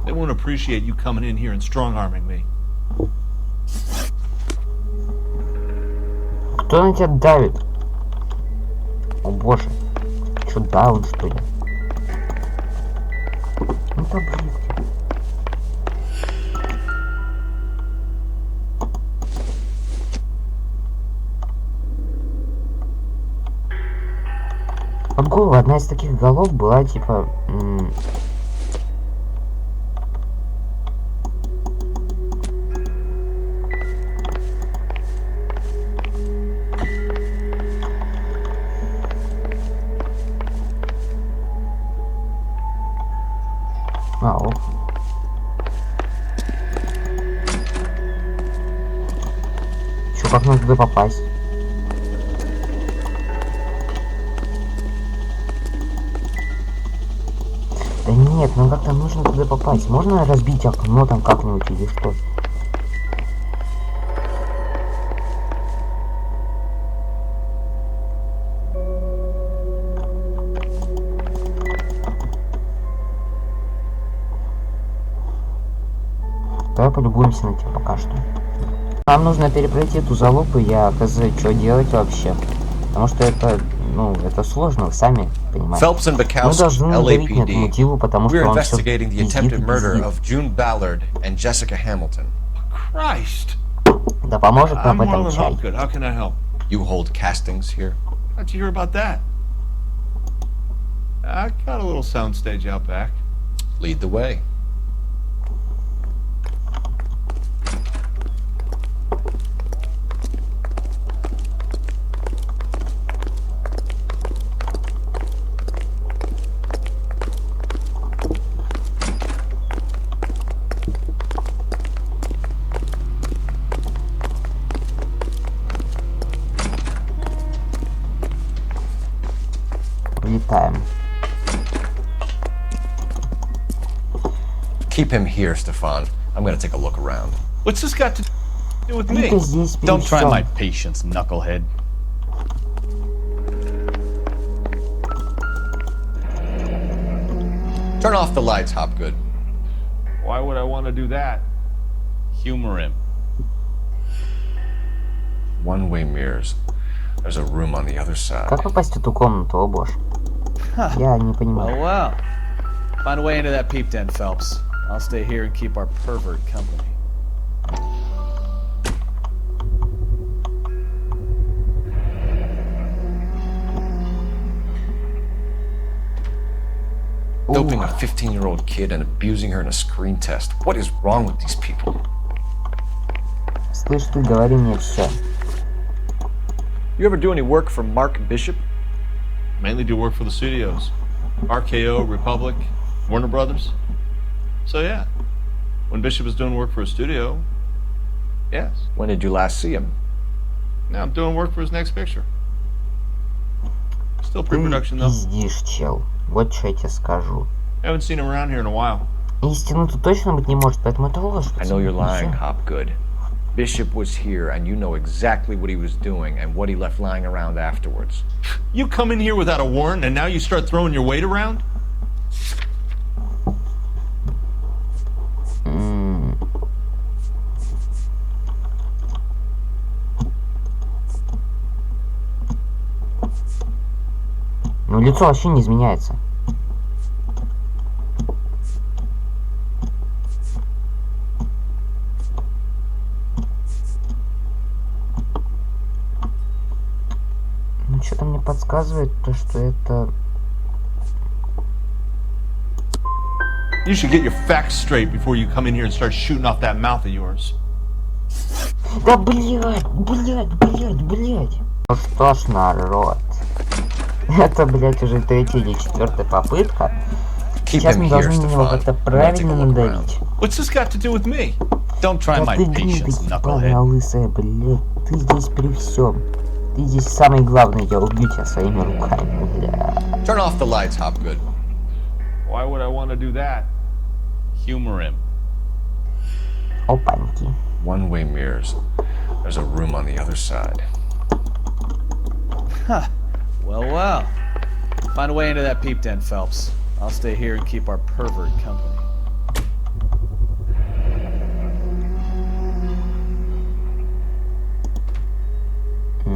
They won't appreciate you coming in here and strong-arming me. Кто на тебя давит? О боже. Чё, даун, что ли? Ну таблетки. Вот голова, одна из таких голов была типа... как нам туда попасть? Да нет, нам как-то нужно туда попасть. Можно разбить окно там как-нибудь или что? Давай полюбуемся на тебя пока что. Нам нужно перепройти эту залупу, я оказывается, что делать вообще. Потому что это, ну, это сложно, вы сами понимаете. Мы должны надавить на эту мотиву, потому что он все пиздит и пиздит. Да поможет нам в этом чай. You hold castings here? How'd you hear about that? I got a little soundstage out back. Lead the way. Keep him here, Stefan. I'm gonna take a look around. What's this got to do with me? Don't try my patience, knucklehead. Turn off the lights, Hopgood. Why would I want to do that? Humor him. One-way mirrors. There's a room on the other side. Как попасть в эту комнату, о боже? Я не понимаю. Well. Find a way into that peep den, Phelps. I'll stay here and keep our pervert company. Doping a 15-year-old kid and abusing her in a screen test. What is wrong with these people? Слышь, ты говори мне все. You ever do any work for Mark Bishop? Mainly do work for the studios. RKO, Republic, Warner Brothers. So yeah, when Bishop is doing work for a studio, yes. When did you last see him? Now I'm doing work for his next picture. Still pre-production though. Пиздишь, чел. Вот что я тебе скажу. Haven't seen him around here in a while. Истину тут точно быть не может, поэтому это ложь. I know you're lying, Hopgood. Bishop was here, and you know exactly what he was doing and what he left lying around afterwards. You come in here without a warrant, and now you start throwing your weight around? Ну, лицо вообще не изменяется. Ну, что-то мне подсказывает то, что это... You should get your facts straight before you come in here and start shooting off that mouth of yours. Да блять. Ну что ж, народ. Это, блять, уже третья или четвертая попытка. Сейчас мы должны на него как-то правильно надавить. What's this got to do with me? Don't try my patience, knucklehead. Лысая, блять. Ты здесь при всем. Ты здесь самый главный, я убью тебя своими руками, бля. Turn off the lights, Hopgood. Why would I want to do that? Humor him. Опаньки. One-way mirrors. There's a room on the other side. Huh. Well. Find a way into that peep den, Phelps. I'll stay here and keep our pervert company.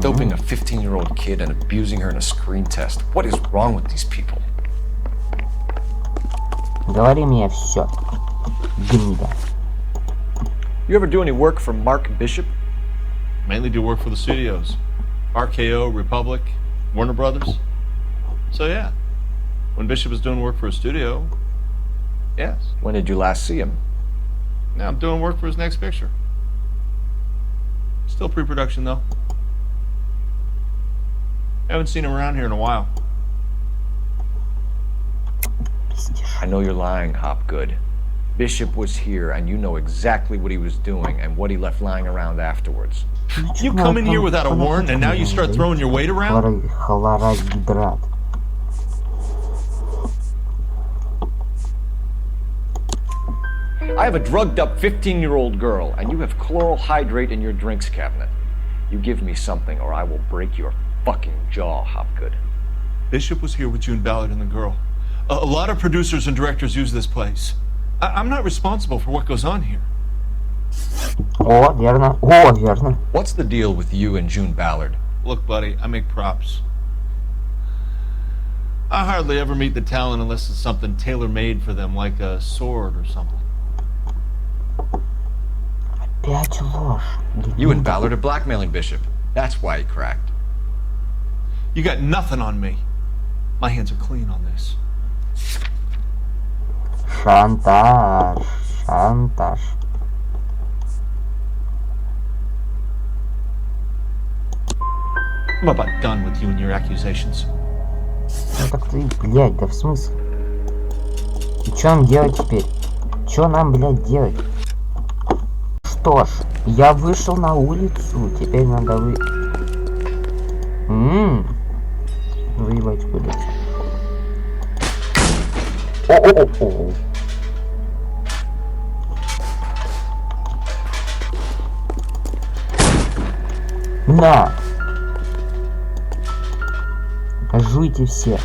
Doping a 15-year-old kid and abusing her in a screen test. What is wrong with these people? Говори мне все. Гнида. You ever do any work for Mark Bishop? Mainly do work for the studios. RKO, Republic, Warner Brothers. So yeah, when Bishop is doing work for a studio, yes. When did you last see him? Now I'm doing work for his next picture. Still pre-production though. Haven't seen him around here in a while. I know you're lying, Hopgood. Bishop was here, and you know exactly what he was doing and what he left lying around afterwards. You come in here without a warrant, and now you start throwing your weight around? I have a drugged-up 15-year-old girl, and you have chloral hydrate in your drinks cabinet. You give me something, or I will break your fucking jaw, Hopgood. Bishop was here with June Ballard and the girl. A lot of producers and directors use this place. I'm not responsible for what goes on here. О, верно. О, верно. What's the deal with you and June Ballard? Look, buddy, I make props. I hardly ever meet the talent unless it's something tailor-made for them, like a sword or something. Опять ложь. You and Ballard are blackmailing Bishop. That's why he cracked. You got nothing on me. My hands are clean on this. Шантаж. Шантаж. I'm about done with you and your accusations. Ну так ты, блядь, да в смысле? И чё нам делать теперь? Чё нам, блядь, делать? Что ж, я вышел на улицу, теперь надо выебать куда-то. О-о-о-о. На! Жуйте все.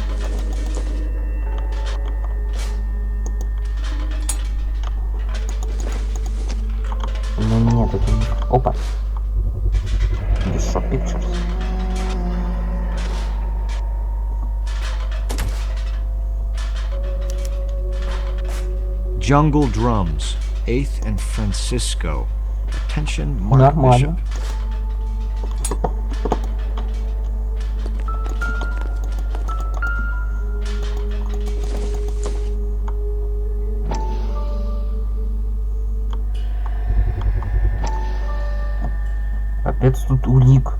Ну нет, это не... Опа. Bishop Pictures. Jungle Drums, 8th and Francisco. Attention, Mark Bishop. Опять тут улик.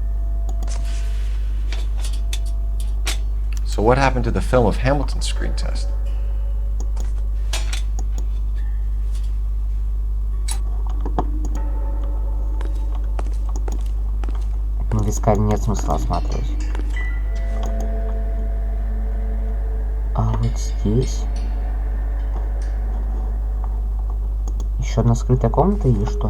So what happened to the film of Hamilton's screen test? Ну, вискарь нет смысла осматривать. А вот здесь... Еще одна скрытая комната или что?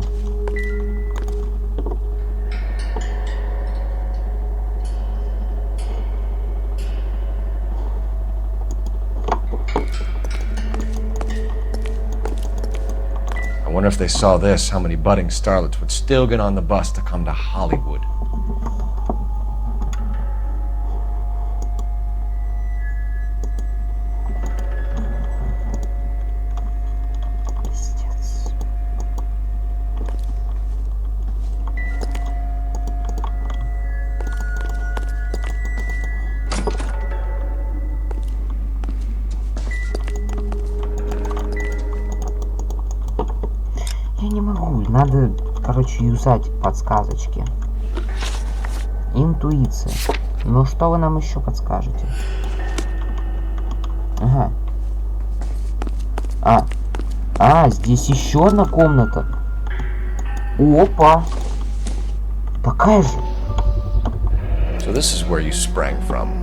I wonder if they saw this, how many budding starlets would still get on the bus to come to Hollywood. Я не могу, надо, короче, юзать подсказочки. Интуиция. Ну что вы нам еще подскажете? Ага. Здесь еще одна комната. Опа. Такая же. So this is where you sprang from.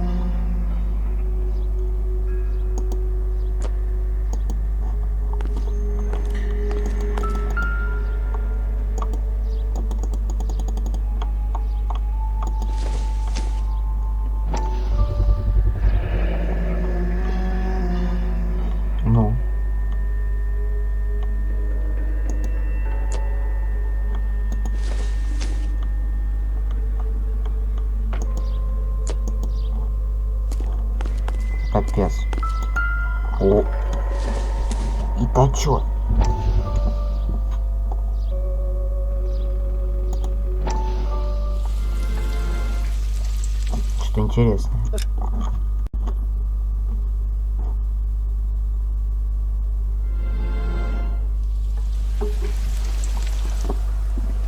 Ну. Капец. О. И-то чё? Что интересно.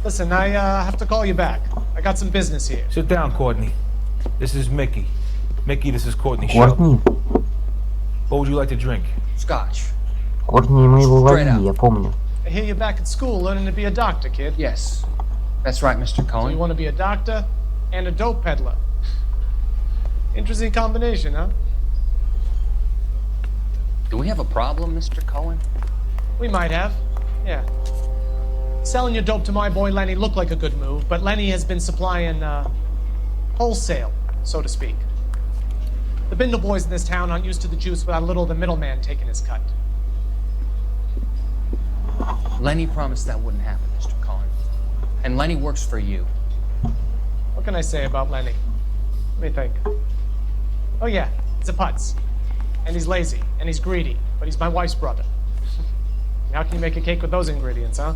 Listen, I have to call you back. I got some business here. Sit down, Courtney. This is Mickey. Mickey, this is Courtney. Courtney. What would you like to drink? Scotch. Кортни мы его ловили, я помню. I hear you're back at school learning to be a doctor, kid. Yes, that's right, Mr. So Cohen. you want to be a doctor and a dope peddler. Interesting combination, huh? Do we have a problem, Mr. Cohen? We might have, yeah. Selling your dope to my boy Lenny looked like a good move, but Lenny has been supplying, wholesale, so to speak. The Bindle boys in this town aren't used to the juice without a little of the middleman taking his cut. Lenny promised that wouldn't happen, Mr. Cohen. And Lenny works for you. What can I say about Lenny? Let me think. Oh yeah, he's a putz. And he's lazy, and he's greedy, but he's my wife's brother. How can you make a cake with those ingredients, huh?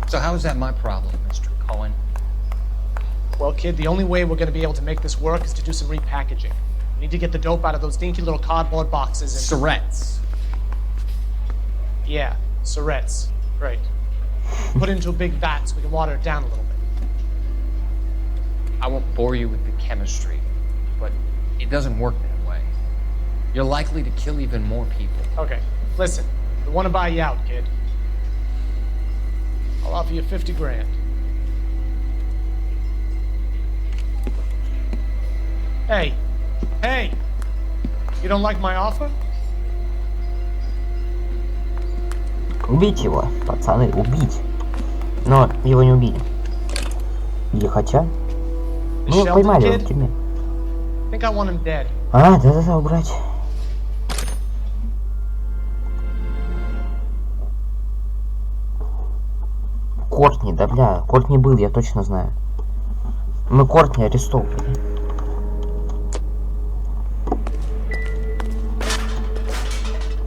So how is that my problem, Mr. Cohen? Well, kid, the only way we're going to be able to make this work is to do some repackaging. We need to get the dope out of those dinky little cardboard boxes and... Surrettes. Yeah, surrettes. Great. Put it into a big vat so we can water it down a little bit. I won't bore you with the chemistry, but it doesn't work that way. You're likely to kill even more people. Okay, listen. We want to buy you out, kid. I'll offer you 50 grand. Hey! Hey! You don't like my offer? Убить его, пацаны, убить. Но его не убили. Или хотя? Ну, поймали его в тюрьме. Think I want him dead. А, да-да-да, убрать. Кортни, да бля, Кортни был, я точно знаю. Мы Кортни арестовывали.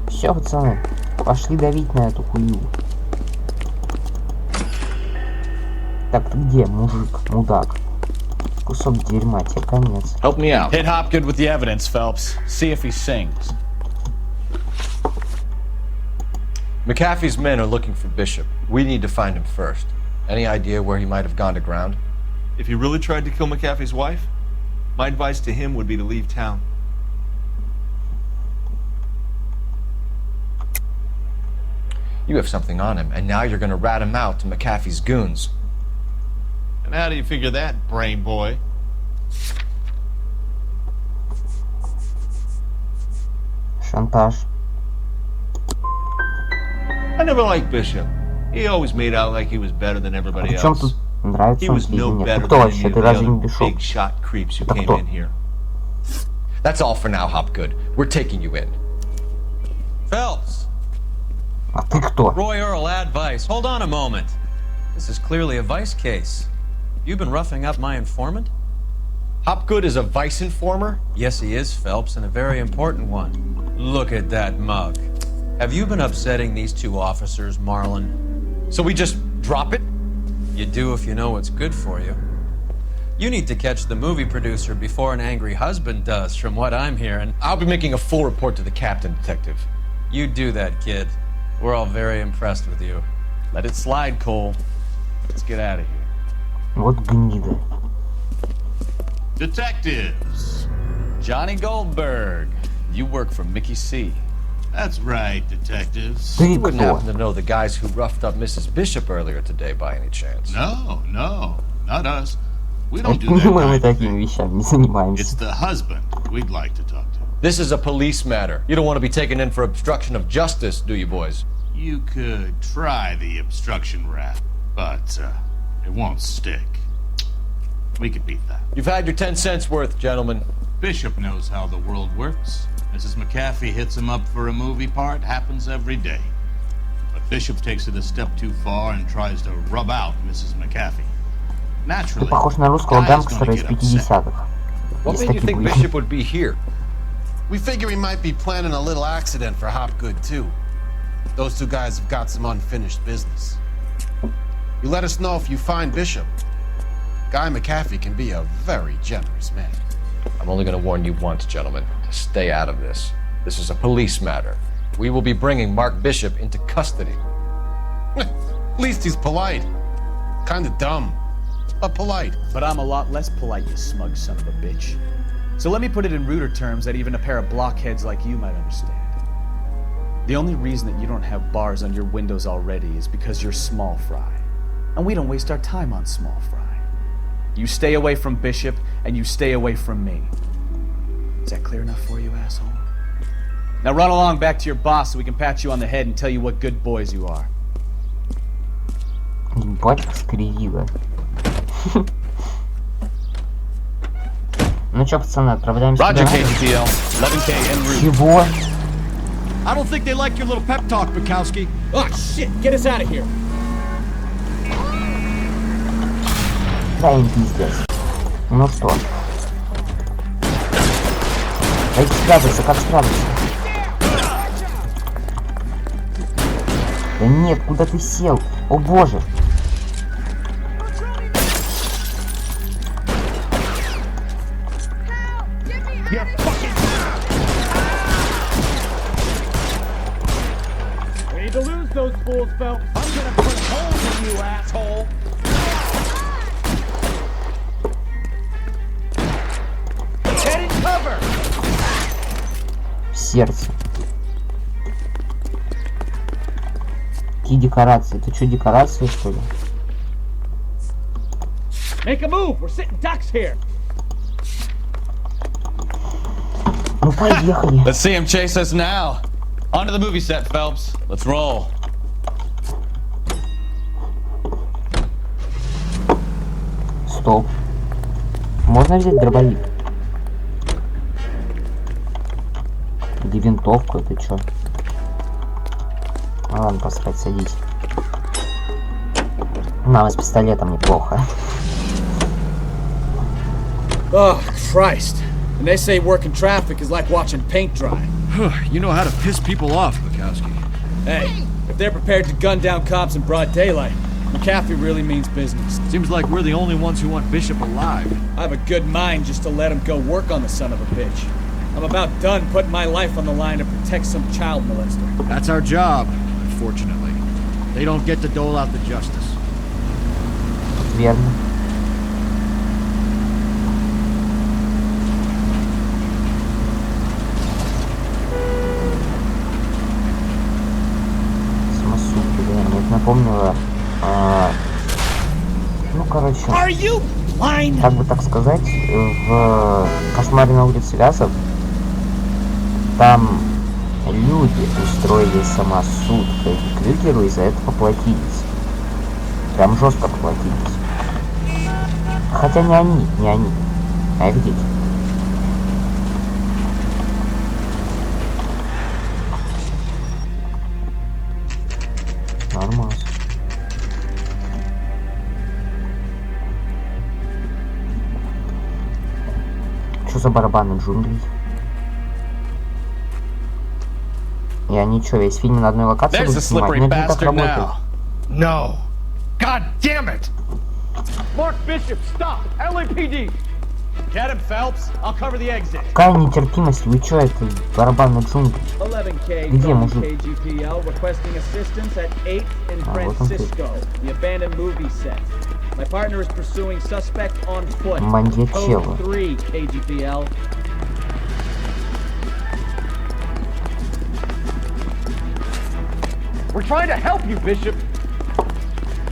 Все, пацаны, пошли давить на эту хую. Так, ты где, мужик, мудак? Кусок дерьма, тебе конец. Help me out. Hit Hopgood with the evidence, Phelps. See if he sings. McAfee's men are looking for Bishop. We need to find him first. Any idea where he might have gone to ground? If he really tried to kill McAfee's wife, my advice to him would be to leave town. You have something on him, and now you're going to rat him out to McAfee's goons. And how do you figure that, brain boy? Шантаж. I never liked Bishop. He always made out like he was better than everybody else. He was no better than any of the other big shot creeps who came in here. That's all for now, Hopgood. We're taking you in. Phelps. А ты кто? Roy Earl, advice. Hold on a moment. This is clearly a vice case. You've been roughing up my informant? Hopgood is a vice informer? Yes, he is, Phelps, and a very important one. Look at that mug. Have you been upsetting these two officers, Marlon? So we just drop it? You do if you know what's good for you. You need to catch the movie producer before an angry husband does, from what I'm hearing. I'll be making a full report to the captain, detective. You do that, kid. We're all very impressed with you. Let it slide, Cole. Let's get out of here. Вот гнида. Detectives. Johnny Goldberg. You work for Mickey C. That's right, detectives. You wouldn't happen to know the guys who roughed up Mrs. Bishop earlier today by any chance? No, not us. We don't do that kind of thing. It's the husband we'd like to talk to. This is a police matter. You don't want to be taken in for obstruction of justice, do you, boys? You could try the obstruction rap, but it won't stick. We could beat that. You've had your 10 cents worth, gentlemen. Bishop knows how the world works. Mrs. McAfee hits him up for a movie part, happens every day. But Bishop takes it a step too far and tries to rub out Mrs. McAfee. Naturally, Ты похож на русского гангстера из 50-х. What made you think Bishop would be here? We figure he might be planning a little accident for Hopgood, too. Those two guys have got some unfinished business. You let us know if you find Bishop. Guy McAfee can be a very generous man. I'm only going to warn you once, gentlemen, to stay out of this. This is a police matter. We will be bringing Mark Bishop into custody. At least he's polite. Kinda dumb, but polite. But I'm a lot less polite, you smug son of a bitch. So let me put it in ruder terms that even a pair of blockheads like you might understand. The only reason that you don't have bars on your windows already is because you're small fry. And we don't waste our time on small fry. You stay away from Bishop, and you stay away from me. Is that clear enough for you, asshole? Now run along back to your boss so we can pat you on the head and tell you what good boys you are. Батька скривила. Ну чё, пацаны, отправляемся. Roger, KGPL. 11K en route. Чего? I don't think they like your little pep talk, Bukowski. Oh shit, get us out of here. Да им пиздец. Ну что? Как справиться, как справиться? Да нет, куда ты сел? О боже! We need to lose those fools, Phelps. I'm gonna put holes in you, asshole. Head in cover. В сердце. Какие декорации? Это что, декорации, что ли? Make a move. We're sitting ducks here. Ну поехали. Let's see him chase us now. Onto the movie set, Phelps. Let's roll. Стоп. Можно взять дробовик? Или винтовку, это чё? Ну ладно, посрать, садись. Нам с пистолетом неплохо. Oh, Christ. And they say working traffic is like watching paint dry. You know how to piss people off, Bukowski. Hey, if they're prepared to gun down cops in broad daylight, McAfee really means business. Seems like we're the only ones who want Bishop alive. I have a good mind just to let him go work on the son of a bitch. I'm about done putting my life on the line to protect some child molester. That's our job, unfortunately. They don't get to dole out the justice. Верно. Самосудки, да, мне это напомнило, ну, короче, как бы так сказать, в «Кошмаре на улице Вязов» там люди устроили самосуд к Крюгеру и за это поплатились. Прям жестко поплатились. Хотя не они, а их дети. Нормально. Что за барабаны джунглей? И они что, весь фильм на одной локации будут снимать? Ну, это не так работает. No. God damn it! Mark Bishop, stop! LAPD! Get him, Phelps. I'll cover the exit. Какая нетерпимость? Вы чё, это барабан на джунгли? 11K, Где мужик? KGPL, requesting assistance at 8th in Francisco, the abandoned movie set. My partner is pursuing suspect on foot. Code 3, KGPL. We're trying to help you, Bishop.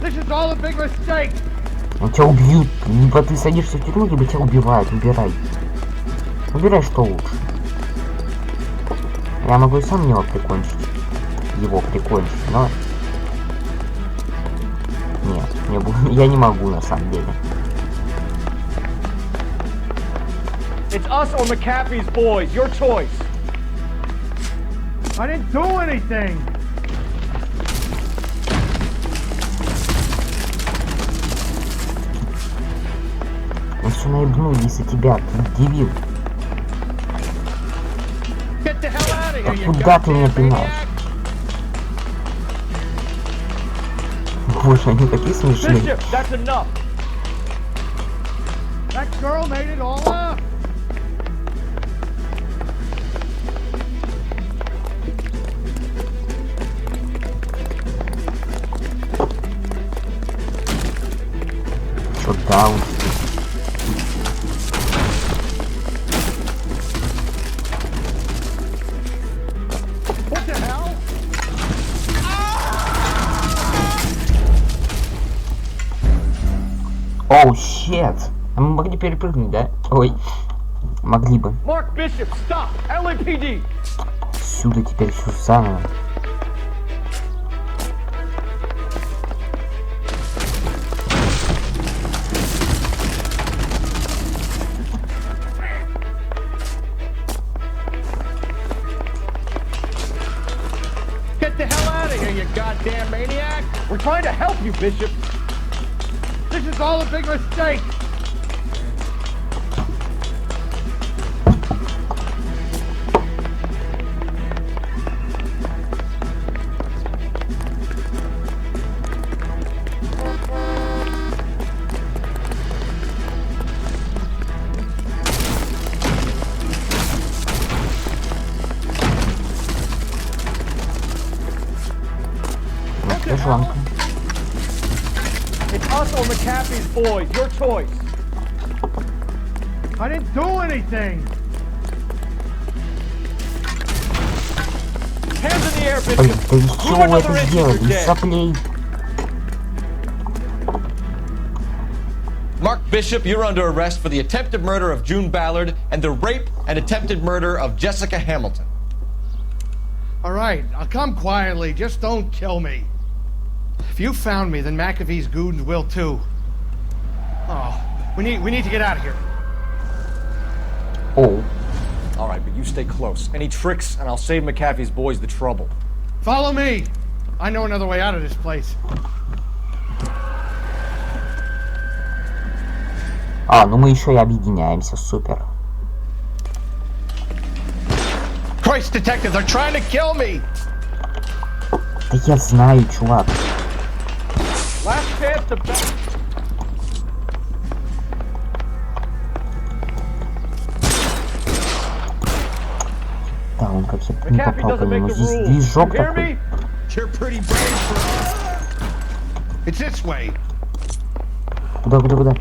This is all a big mistake. Тебя убьют. Либо ты садишься в тюрьму, либо тебя убивают. Убирай. Убирай, что лучше. Я могу и сам его прикончить. Но... Нет, я не могу на самом деле. It's us or McAfee's boys. Your choice. I didn't do anything. Он все наебнул из-за тебя, ты дебил. А куда ты меня пинаешь? Боже, они такие смешные. Чё, даун? Оу, щет. А мы могли перепрыгнуть, да? Ой. Могли бы. Mark Bishop, stop! LAPD! Сюда теперь все заново. Get the hell out of here, you goddamn maniac! We're trying to help you, Bishop! This is all a big mistake! It's us or McAfee's boys, your choice. I didn't do anything. Hands in the air, Bishop. Prove another inch you're dead. Mark Bishop, you're under arrest for the attempted murder of June Ballard and the rape and attempted murder of Jessica Hamilton. All right, I'll come quietly. Just don't kill me. If you found me, then McAfee's goons will too. Oh, we need to get out of here. Oh. All right, but you stay close. Any tricks, and I'll save McAfee's boys the trouble. Follow me. I know another way out of this place. А, ну мы еще и объединяемся, супер. Christ, detectives are trying to kill me. Да я знаю, чувак. Last chance to bet. Да, он как-то не попал по нему. Здесь движок такой. Куда?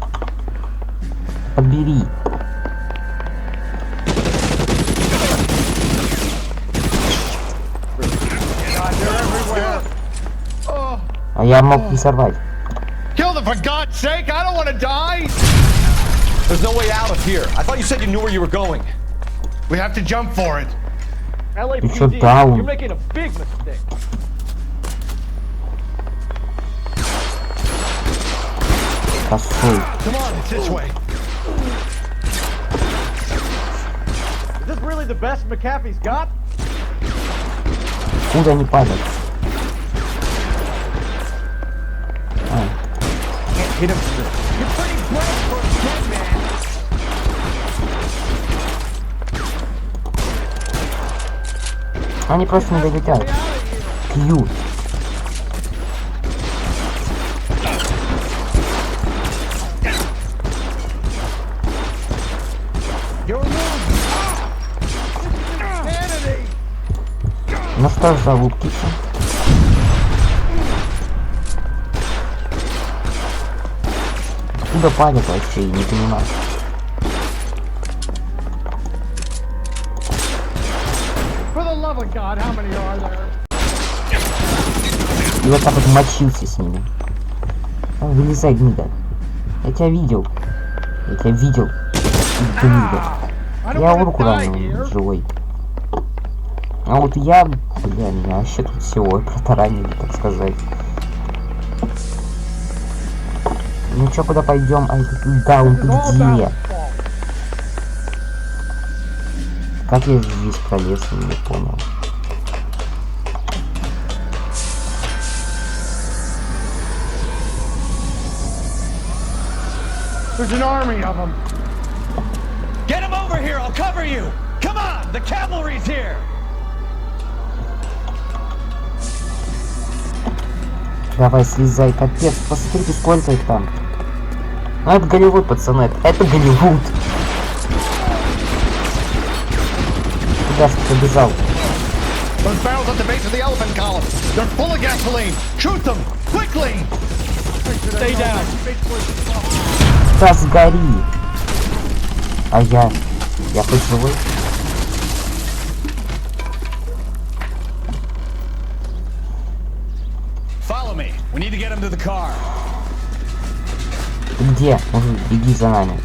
Подбери. А я мог не сорвать. Kill them for God's sake! I don't want to die. There's no way out of here. I thought you said you knew where you were going. We have to jump for it. LAPD, you're making a big mistake. Come on, it's this way. Is this really the best McAfee's got? Куда не падает? Hit him through. You're pretty brave for a dead man. Они просто не долетят. Пьют. Ну что ж, зовут птицу? Откуда падает вообще, я не понимаю. И вот так вот мочился с ними. Вылезай, гнида. Я тебя видел. Гнида. Я руку ранил, живой. А вот я, бля, меня вообще тут всего протаранили, так сказать. Ну чё, куда пойдем? Ай, да, он ты где? Как я здесь пролез, я не понял. There's an army of them. Get him over here, I'll cover you. Come on, the cavalry's here. Давай, слезай, капец, посмотрите, сколько их там. Ну это Голливуд, пацаны, это Голливуд. Куда ты побежал? Those barrels at the base of the elephant column. They're full of gasoline. Shoot them quickly. Stay down. Да сгори. А я хоть живой? Follow me. We need to get him to the car. Ты где? Мужик, беги за нами.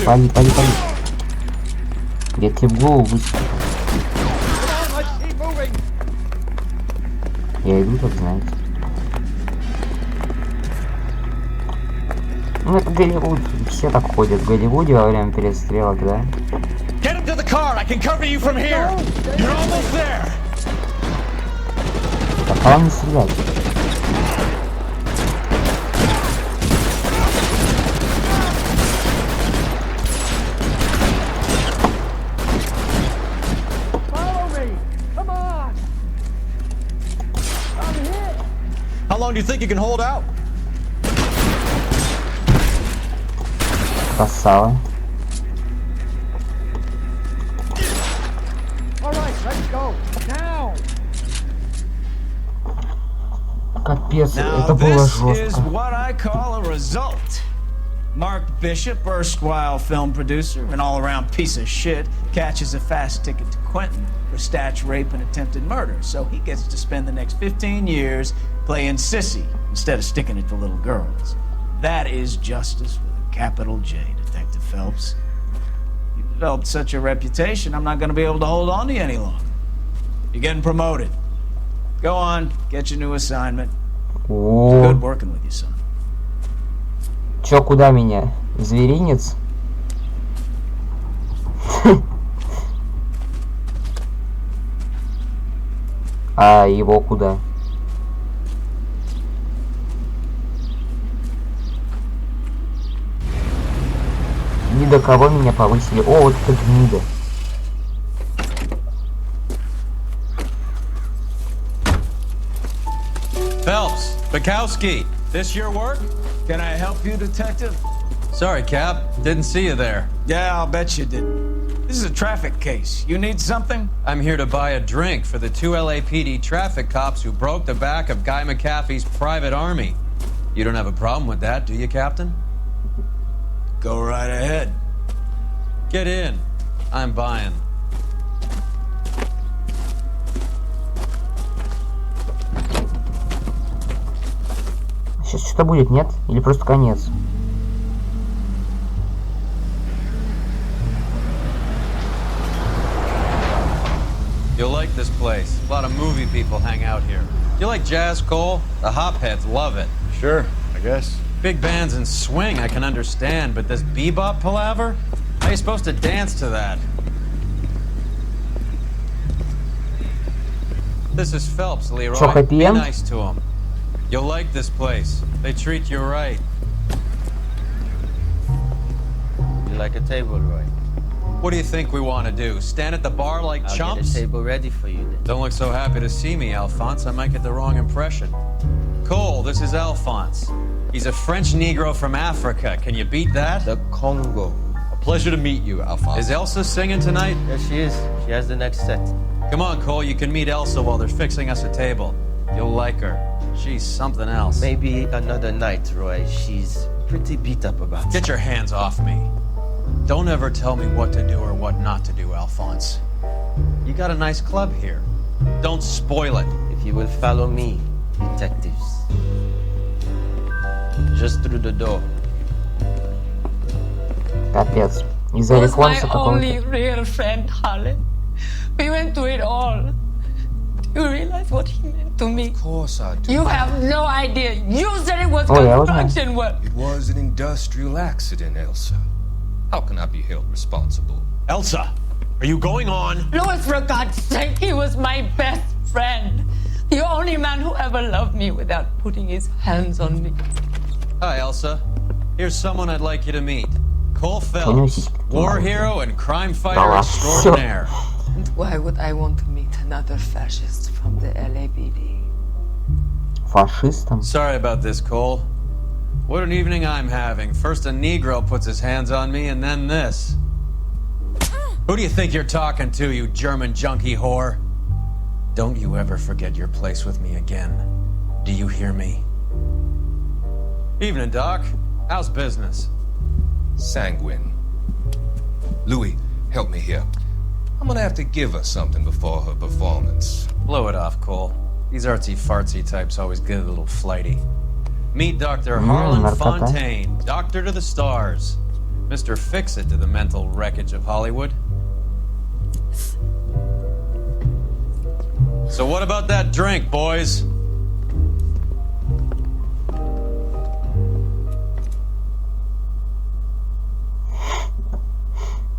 Пали, пали, пали. Я тебе в голову выстрелю. Я иду, как знаете. Ну это Голливуд. Все так ходят в Голливуде во время перестрелок, да? Так, а он не стрелять. How long do you think you can hold out? Красава. Капец, это было жестко. Mark Bishop, erstwhile film producer, an all-around piece of shit, catches a fast ticket to Quentin for snatch, rape, and attempted murder. So he gets to spend the next 15 years playing sissy instead of sticking it to little girls. That is justice with a capital J, Detective Phelps. You developed such a reputation, I'm not going to be able to hold on to you any longer. You're getting promoted. Go on, get your new assignment. It's good working with you, son. Чё, куда меня? В зверинец? А его куда? Ни до кого меня повысили. О, вот это гнида. Phelps, Bukowski, this your work? Can I help you, Detective? Sorry, Cap. Didn't see you there. Yeah, I'll bet you didn't. This is a traffic case. You need something? I'm here to buy a drink for the 2 LAPD traffic cops who broke the back of Guy McAfee's private army. You don't have a problem with that, do you, Captain? Go right ahead. Get in. I'm buying. Сейчас что-то будет, нет? Или просто конец? You'll like this place. A lot of movie people hang out here. You like jazz, Cole? The hopheads love it. Sure, I guess. Big bands and swing I can understand, but this bebop palaver? How are you supposed to dance to that? This is Phelps, Leroy. Be nice to him. You'll like this place. They treat you right. You like a table, Roy? What do you think we want to do? Stand at the bar like I'll chumps? Get a table ready for you then. Don't look so happy to see me, Alphonse. I might get the wrong impression. Cole, this is Alphonse. He's a French Negro from Africa. Can you beat that? The Congo. A pleasure to meet you, Alphonse. Is Elsa singing tonight? Yes, she is. She has the next set. Come on, Cole. You can meet Elsa while they're fixing us a table. You'll like her. She's something else. Maybe another night, Roy. She's pretty beat up about it. Get your hands off me. Don't ever tell me what to do or what not to do, Alphonse. You got a nice club here. Don't spoil it. If you will follow me, detectives. Just through the door. Капец. Из-за was my рекламса only какого-то. real friend, Harlan. We went through it all. Do you realize what he meant to me? Of course I do. You have no idea. You said it was yeah, construction work. It was an industrial accident, Elsa. How can I be held responsible? Elsa, are you going on? Louis, for God's sake, he was my best friend. The only man who ever loved me without putting his hands on me. Hi, Elsa. Here's someone I'd like you to meet. Cole Phelps, war hero and crime fighter extraordinaire. And why would I want to meet another fascist from the LAPD? Фашистом? Sorry about this, Cole. What an evening I'm having. First a Negro puts his hands on me, and then this. Who do you think you're talking to, you German junkie whore? Don't you ever forget your place with me again. Do you hear me? Evening, Doc. How's business? Sanguine. Louis, help me here. I'm gonna have to give her something before her performance. Blow it off, Cole. These artsy-fartsy types always get a little flighty. Meet Dr. Harlan Fontaine, doctor to the stars. Mr. Fix-It to the mental wreckage of Hollywood. So what about that drink, boys?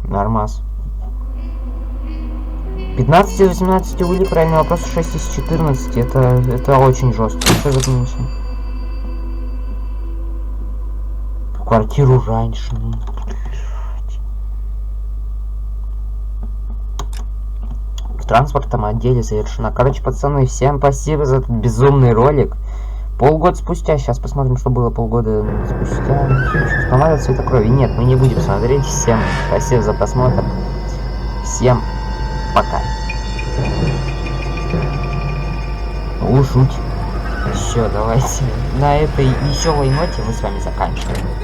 Нормас. 15 из 18 были правильный вопрос, 6 из 14. Это очень жестко. Что запомнился? Квартиру раньше. В транспортном отделе завершена. Короче, пацаны, всем спасибо за этот безумный ролик. Полгода спустя, сейчас посмотрим, что было полгода спустя. Помада цвета крови. Нет, мы не будем смотреть. Всем спасибо за просмотр. Всем пока. Шуть. Все, давайте. На этой веселой ноте мы с вами заканчиваем.